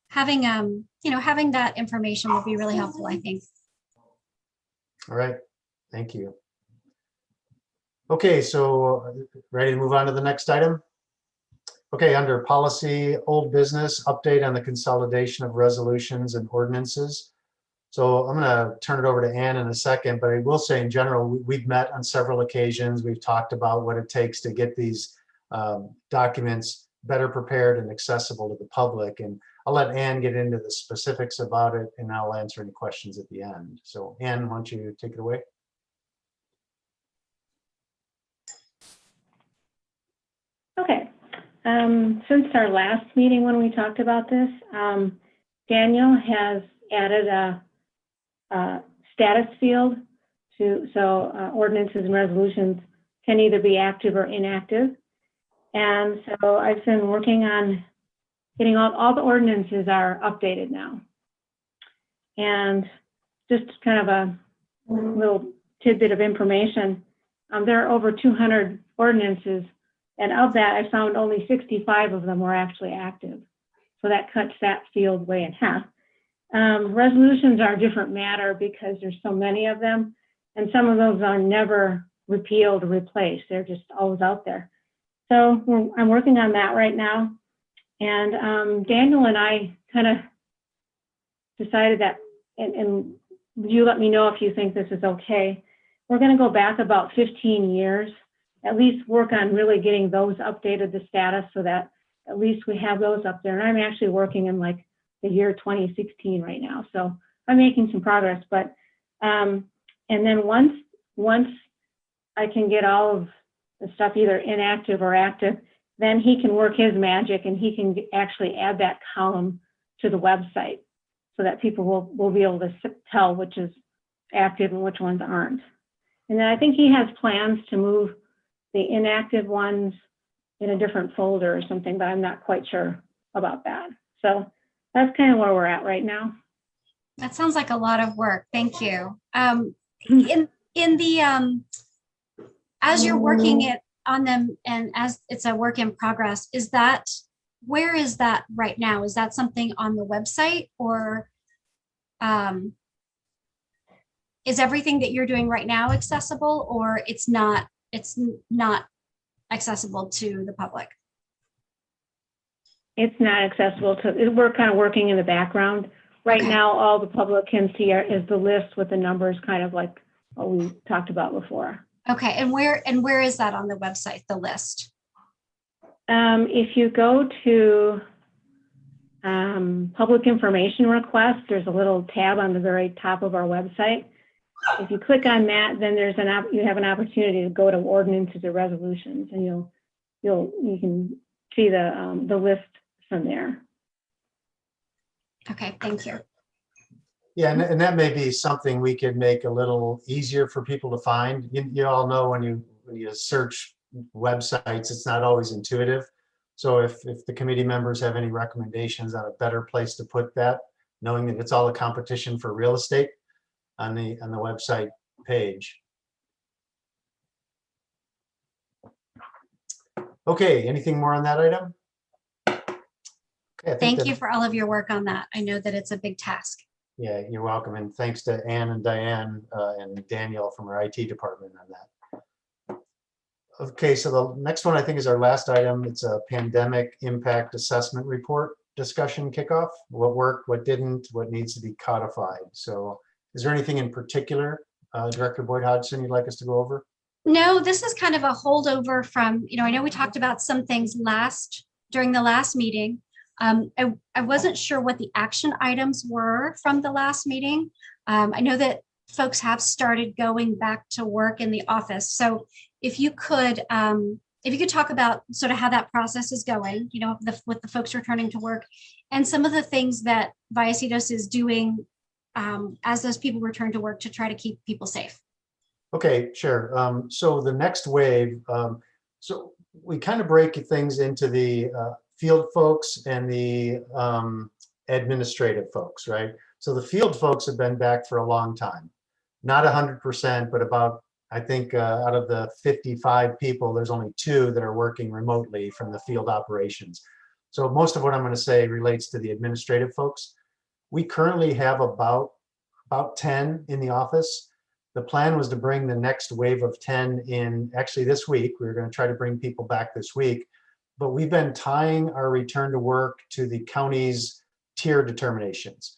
Speaker 1: having, having that information will be really helpful, I think.
Speaker 2: all right, thank you. Okay, so ready to move on to the next item? Okay, under policy, old business, update on the consolidation of resolutions and ordinances. So I'm going to turn it over to Ann in a second, but I will say in general, we've met on several occasions. We've talked about what it takes to get these documents better prepared and accessible to the public. And I'll let Ann get into the specifics about it, and I'll answer any questions at the end. So Ann, why don't you take it away?
Speaker 13: Okay. Since our last meeting when we talked about this, Daniel has added a status field so ordinances and resolutions can either be active or inactive. And so I've been working on getting all the ordinances are updated now. And just kind of a little tidbit of information, there are over 200 ordinances, and of that I found only 65 of them were actually active. So that cuts that field way in half. Resolutions are a different matter because there's so many of them, and some of those are never repealed or replaced. They're just always out there. So I'm working on that right now. And Daniel and I kind of decided that, and you let me know if you think this is okay. We're going to go back about 15 years, at least work on really getting those updated, the status, so that at least we have those up there. And I'm actually working in like the year 2016 right now. So I'm making some progress, but, and then once I can get all of the stuff either inactive or active, then he can work his magic and he can actually add that column to the website so that people will be able to tell which is active and which ones aren't. And then I think he has plans to move the inactive ones in a different folder or something, but I'm not quite sure about that. So that's kind of where we're at right now.
Speaker 1: That sounds like a lot of work. Thank you. In the as you're working it on them and as it's a work in progress, where is that right now? Is that something on the website, or is everything that you're doing right now accessible, or it's not accessible to the public?
Speaker 13: It's not accessible to, we're kind of working in the background. Right
Speaker 1: Okay.
Speaker 13: now, all the public can see is the list with the numbers, kind of like what we talked about before.
Speaker 1: Okay, and where is that on the website, the list?
Speaker 13: If you go to public information requests, there's a little tab on the very top of our website. If you click on that, then you have an opportunity to go to ordinances or resolutions, and you can see the list from there.
Speaker 1: Okay, thank you.
Speaker 2: Yeah, and that may be something we could make a little easier for people to find. You all know when you search websites, it's not always intuitive. So if the committee members have any recommendations on a better place to put that, knowing that it's all a competition for real estate on the website page. Okay, anything more on that item? Okay,
Speaker 1: Thank you for all of your work on that. I know that it's a big task.
Speaker 2: Yeah, you're welcome. And thanks to Ann and Diane and Daniel from our IT department on that. Okay, so the next one I think is our last item. It's a pandemic impact assessment report discussion kickoff. What worked, what didn't, what needs to be codified. So is there anything in particular, Director Boyd Hodgson, you'd like us to go over?
Speaker 1: No, this is kind of a holdover from, I know we talked about some things during the last meeting. I wasn't sure what the action items were from the last meeting. I know that folks have started going back to work in the office. So if you could talk about sort of how that process is going, with the folks returning to work and some of the things that Vallecitos is doing as those people return to work to try to keep people safe.
Speaker 2: Okay, sure. So the next wave, so we kind of break things into the field folks and the administrative folks, right? So the field folks have been back for a long time, not 100%, but about, I think out of the 55 people, there's only 2 that are working remotely from the field operations. So most of what I'm going to say relates to the administrative folks. We currently have about 10 in the office. The plan was to bring the next wave of 10 in actually this week. We were going to try to bring people back this week, but we've been tying our return to work to the county's tier determinations.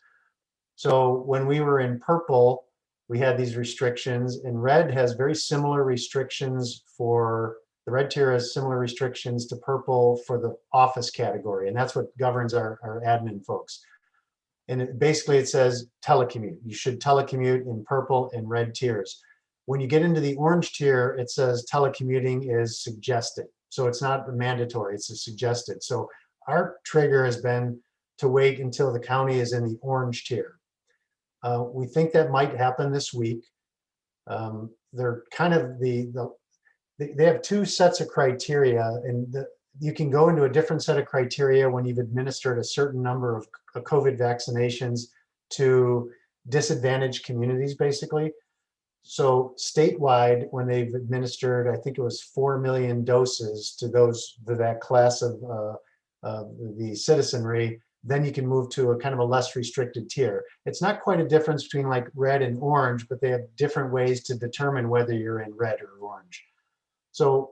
Speaker 2: So when we were in purple, we had these restrictions, and red has very similar restrictions for, the red tier has similar restrictions to purple for the office category, and that's what governs our admin folks. And basically it says telecommute. You should telecommute in purple and red tiers. When you get into the orange tier, it says telecommuting is suggested. So it's not mandatory, it's suggested. So our trigger has been to wait until the county is in the orange tier. We think that might happen this week. They're kind of they have 2 sets of criteria, and you can go into a different set of criteria when you've administered a certain number of COVID vaccinations to disadvantaged communities, basically. So statewide, when they've administered, I think it was 4 million doses to that class of the citizenry, then you can move to a kind of a less restricted tier. It's not quite a difference between like red and orange, but they have different ways to determine whether you're in red or orange. So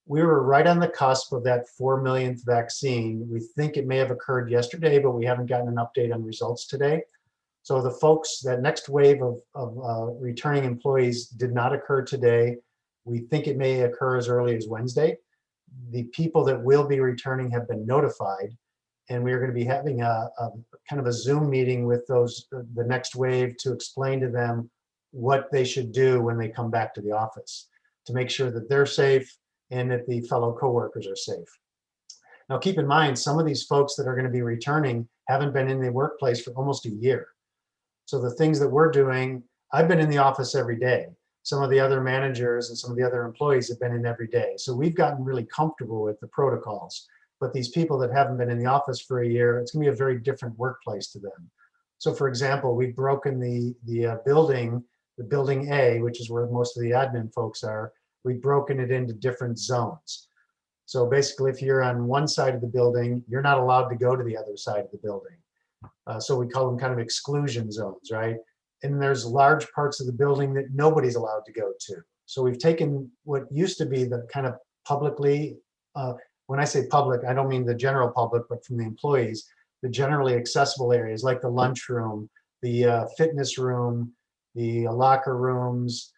Speaker 2: we were right on the cusp of that 4 millionth vaccine. We think it may have occurred yesterday, but we haven't gotten an update on results today. So the folks, that next wave of returning employees did not occur today. We think it may occur as early as Wednesday. The people that will be returning have been notified, and we are going to be having a kind of a Zoom meeting with the next wave to explain to them what they should do when they come back to the office to make sure that they're safe and that the fellow coworkers are safe. Now, keep in mind, some of these folks that are going to be returning haven't been in the workplace for almost a year. So the things that we're doing, I've been in the office every day. Some of the other managers and some of the other employees have been in every day. So we've gotten really comfortable with the protocols. But these people that haven't been in the office for a year, it's going to be a very different workplace to them. So for example, we've broken the building A, which is where most of the admin folks are, we've broken it into different zones. So basically, if you're on one side of the building, you're not allowed to go to the other side of the building. So we call them kind of exclusion zones, right? And there's large parts of the building that nobody's allowed to go to. So we've taken what used to be the kind of publicly, when I say public, I don't mean the general public, but from the employees, the generally accessible areas like the lunchroom, the fitness room, the locker rooms,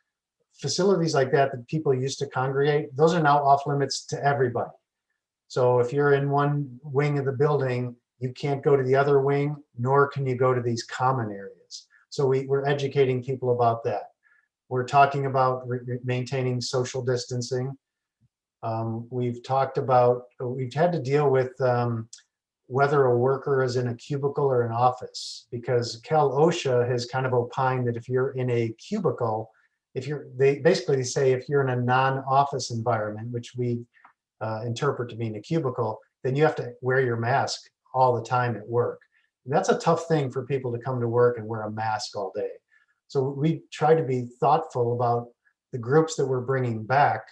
Speaker 2: facilities like that people used to congregate, those are now off limits to everybody. So if you're in one wing of the building, you can't go to the other wing, nor can you go to these common areas. So we're educating people about that. We're talking about maintaining social distancing. We've had to deal with whether a worker is in a cubicle or an office, because Cal OSHA has kind of opined that if you're in a cubicle, they basically say if you're in a non-office environment, which we interpret to mean a cubicle, then you have to wear your mask all the time at work. And that's a tough thing for people to come to work and wear a mask all day. So we try to be thoughtful about the groups that we're bringing back.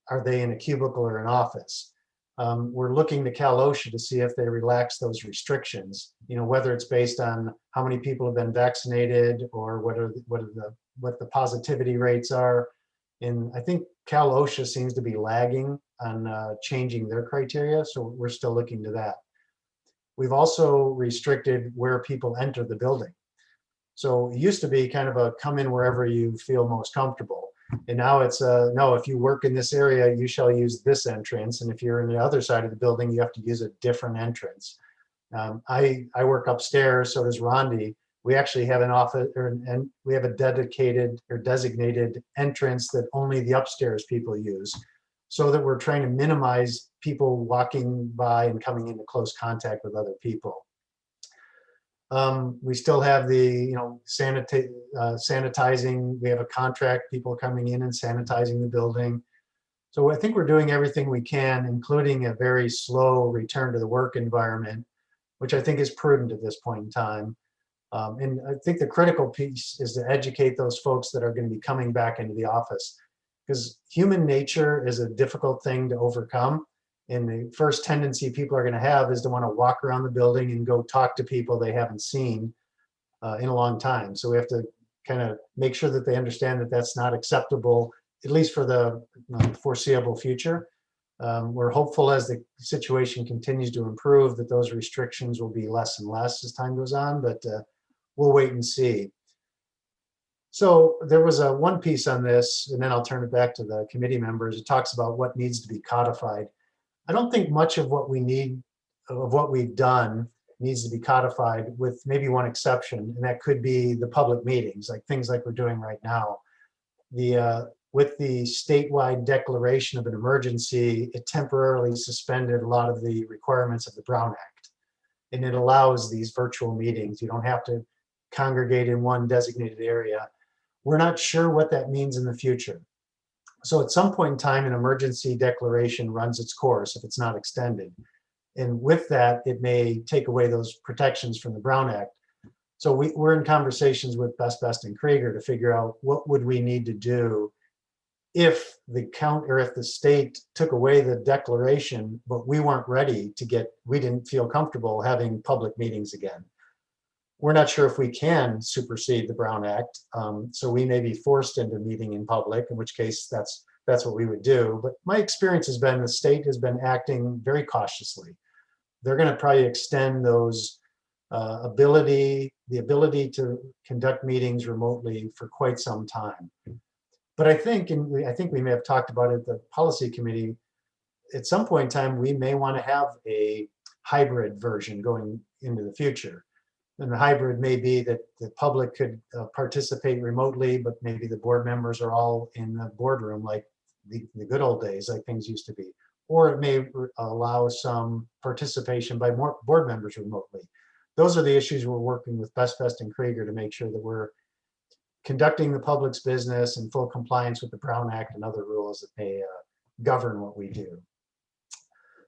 Speaker 2: Are they in a cubicle or an office? We're looking to Cal OSHA to see if they relax those restrictions, whether it's based on how many people have been vaccinated or what the positivity rates are. And I think Cal OSHA seems to be lagging on changing their criteria, so we're still looking to that. We've also restricted where people enter the building. So it used to be kind of a come in wherever you feel most comfortable. And now it's no, if you work in this area, you shall use this entrance. And if you're in the other side of the building, you have to use a different entrance. I work upstairs, so does Rondi. We actually have an office, and we have a dedicated or designated entrance that only the upstairs people use, so that we're trying to minimize people walking by and coming into close contact with other people. We still have the, sanitizing. We have a contract, people coming in and sanitizing the building. So I think we're doing everything we can, including a very slow return to the work environment, which I think is prudent at this point in time. And I think the critical piece is to educate those folks that are going to be coming back into the office, because human nature is a difficult thing to overcome. And the first tendency people are going to have is to want to walk around the building and go talk to people they haven't seen in a long time. So we have to kind of make sure that they understand that that's not acceptable, at least for the foreseeable future. We're hopeful as the situation continues to improve that those restrictions will be less and less as time goes on, but we'll wait and see. So there was one piece on this, and then I'll turn it back to the committee members. It talks about what needs to be codified. I don't think much of what we need, of what we've done, needs to be codified, with maybe one exception, and that could be the public meetings, like things like we're doing right now. With the statewide declaration of an emergency, it temporarily suspended a lot of the requirements of the Brown Act, and it allows these virtual meetings. You don't have to congregate in one designated area. We're not sure what that means in the future. So at some point in time, an emergency declaration runs its course if it's not extended. And with that, it may take away those protections from the Brown Act. So we're in conversations with Best and Krieger to figure out what would we need to do if if the state took away the declaration, but we weren't ready we didn't feel comfortable having public meetings again. We're not sure if we can supersede the Brown Act, so we may be forced into meeting in public, in which case that's what we would do. But my experience has been the state has been acting very cautiously. They're going to probably extend those the ability to conduct meetings remotely for quite some time. But I think we may have talked about it at the policy committee, at some point in time, we may want to have a hybrid version going into the future. And the hybrid may be that the public could participate remotely, but maybe the board members are all in the boardroom like the good old days, like things used to be. Or it may allow some participation by more board members remotely. Those are the issues we're working with Best and Krieger to make sure that we're conducting the public's business in full compliance with the Brown Act and other rules that may govern what we do.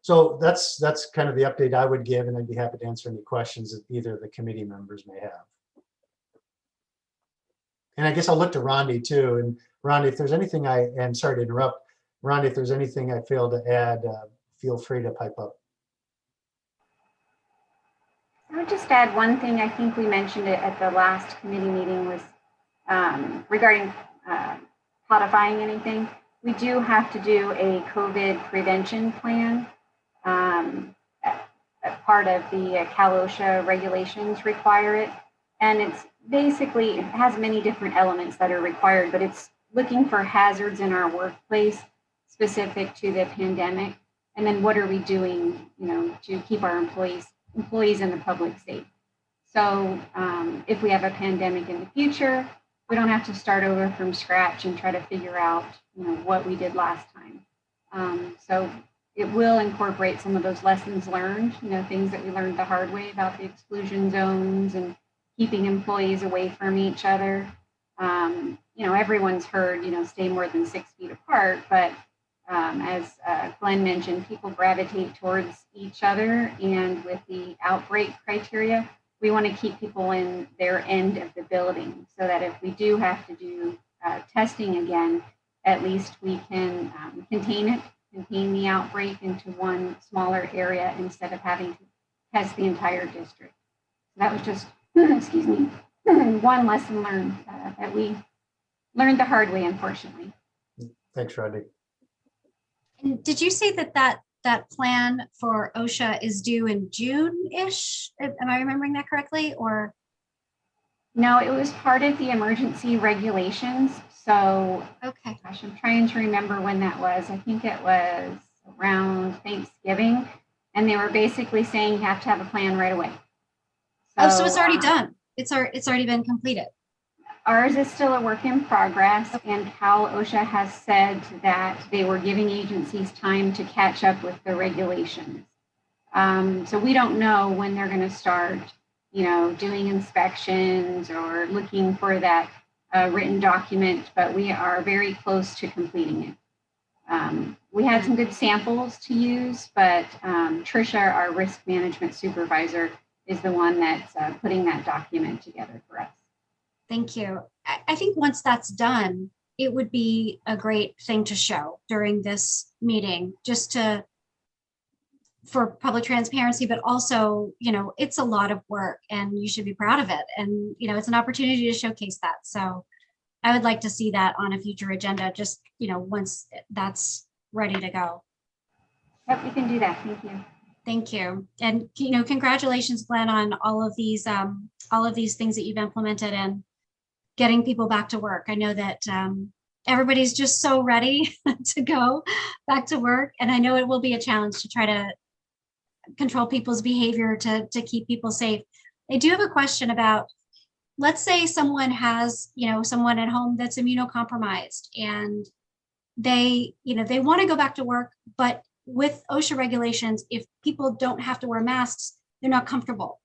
Speaker 2: So that's kind of the update I would give, and I'd be happy to answer any questions that either of the committee members may have. And I guess I'll look to Rondi too. And Rondi, if there's anything and sorry to interrupt, Rondi, if there's anything I failed to add, feel free to pipe up.
Speaker 11: I would just add one thing. I think we mentioned it at the last committee meeting was regarding codifying anything. We do have to do a COVID prevention plan. Part of the Cal OSHA regulations require it. And it's basically, it has many different elements that are required, but it's looking for hazards in our workplace specific to the pandemic. And then what are we doing, to keep our employees and the public safe. So if we have a pandemic in the future, we don't have to start over from scratch and try to figure out, what we did last time. So it will incorporate some of those lessons learned, things that we learned the hard way about the exclusion zones and keeping employees away from each other. Everyone's heard, stay more than 6 feet apart, but as Glenn mentioned, people gravitate towards each other, and with the outbreak criteria, we want to keep people in their end of the building so that if we do have to do testing again, at least we can contain the outbreak into one smaller area instead of having to test the entire district. So that was just, excuse me, one lesson learned that we learned the hard way, unfortunately.
Speaker 2: Thanks, Rodney.
Speaker 1: And did you say that plan for OSHA is due in June-ish? Am I remembering that correctly? Or
Speaker 11: no, it was part of the emergency regulations. So,
Speaker 1: okay.
Speaker 11: Gosh, I'm trying to remember when that was. I think it was around Thanksgiving. and they were basically saying you have to have a plan right away.
Speaker 1: So it's already done. It's already been completed.
Speaker 11: Ours is still a work in progress, and Cal OSHA has said that they were giving agencies time to catch up with the regulations. So we don't know when they're going to start, doing inspections or looking for that written document, but we are very close to completing it. We had some good samples to use, but Tricia, our risk management supervisor, is the one that's putting that document together for us.
Speaker 1: Thank you. I think once that's done, it would be a great thing to show during this meeting, just for public transparency, but also, it's a lot of work and you should be proud of it. And, it's an opportunity to showcase that. So I would like to see that on a future agenda, just, once that's ready to go.
Speaker 11: Yep, we can do that. Thank you.
Speaker 1: Thank you. And, congratulations, Glenn, on all of these things that you've implemented and getting people back to work. I know that everybody's just so ready to go back to work. And I know it will be a challenge to try to control people's behavior to keep people safe. I do have a question about, let's say someone has, someone at home that's immunocompromised and they want to go back to work, but with OSHA regulations, if people don't have to wear masks, they're not comfortable.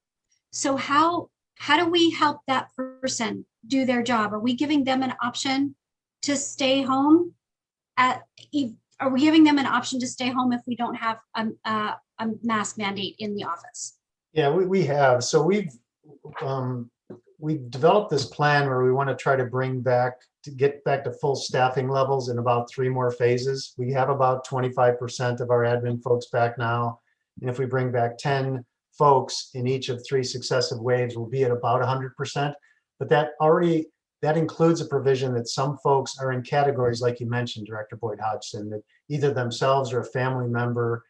Speaker 1: So how do we help that person do their job? Are we giving them an option to stay home? Are we giving them an option to stay home if we don't have a mask mandate in the office?
Speaker 2: Yeah, we have. So we've developed this plan where we want to try to get back to full staffing levels in about 3 more phases. We have about 25% of our admin folks back now. And if we bring back 10 folks in each of 3 successive waves, we'll be at about 100%. But that includes a provision that some folks are in categories, like you mentioned, Director Boyd Hodgson, that either themselves or a family member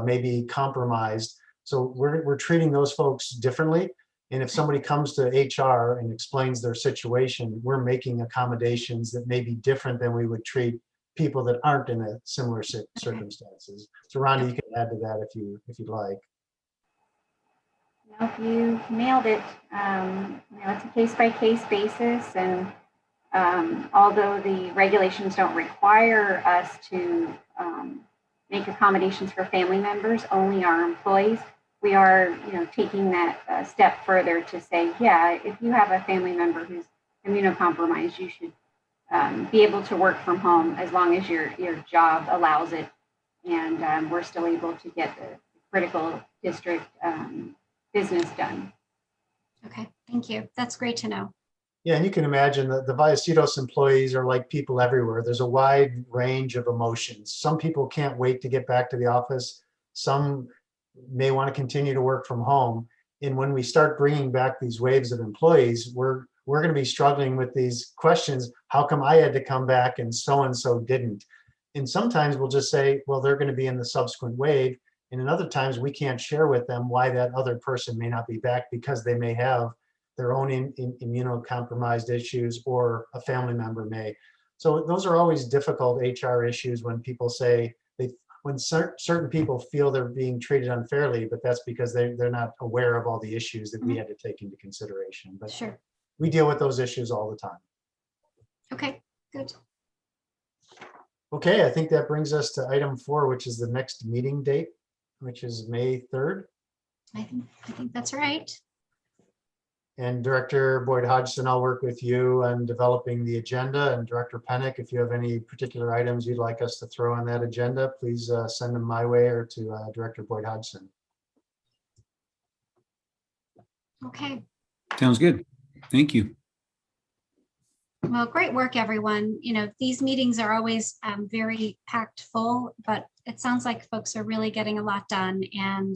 Speaker 2: may be compromised. So we're treating those folks differently. And if somebody comes to HR and explains their situation, we're making accommodations that may be different than we would treat people that aren't in a similar circumstances. So Rhonda, you can add to that if you'd like.
Speaker 11: Nope, you nailed it. It's a case-by-case basis, and although the regulations don't require us to make accommodations for family members, only our employees, we are, taking that step further to say, yeah, if you have a family member who's immunocompromised, you should be able to work from home as long as your job allows it, and we're still able to get the critical district business done.
Speaker 1: Okay, thank you. That's great to know.
Speaker 2: Yeah, and you can imagine that the Vallecitos employees are like people everywhere. There's a wide range of emotions. Some people can't wait to get back to the office. Some may want to continue to work from home. And when we start bringing back these waves of employees, we're going to be struggling with these questions. How come I had to come back and so didn't? And sometimes we'll just say, well, they're going to be in the subsequent wave. And in other times we can't share with them why that other person may not be back, because they may have their own immunocompromised issues, or a family member may. So those are always difficult HR issues when people say, when certain people feel they're being treated unfairly, but that's because they're not aware of all the issues that we had to take into consideration. But
Speaker 1: sure,
Speaker 2: we deal with those issues all the time.
Speaker 1: Okay, good.
Speaker 2: Okay, I think that brings us to item 4, which is the next meeting date, which is May 3rd.
Speaker 1: I think that's right.
Speaker 2: And Director Boyd Hodgson, I'll work with you on developing the agenda. And Director Pennick, if you have any particular items you'd like us to throw on that agenda, please send them my way or to Director Boyd Hodgson.
Speaker 1: Okay.
Speaker 4: Sounds good. Thank you.
Speaker 1: Well, great work, everyone. These meetings are always very packed full, but it sounds like folks are really getting a lot done. And,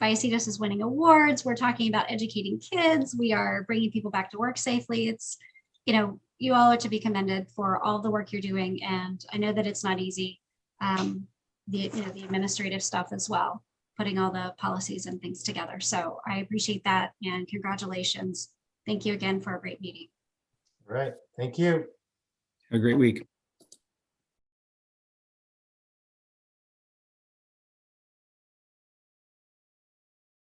Speaker 1: Vallecitos is winning awards. We're talking about educating kids. We are bringing people back to work safely. It's, you all are to be commended for all the work you're doing. And I know that it's not easy. The administrative stuff as well, putting all the policies and things together. So I appreciate that, and congratulations. Thank you again for a great meeting.
Speaker 2: All right. Thank you.
Speaker 4: Have a great week.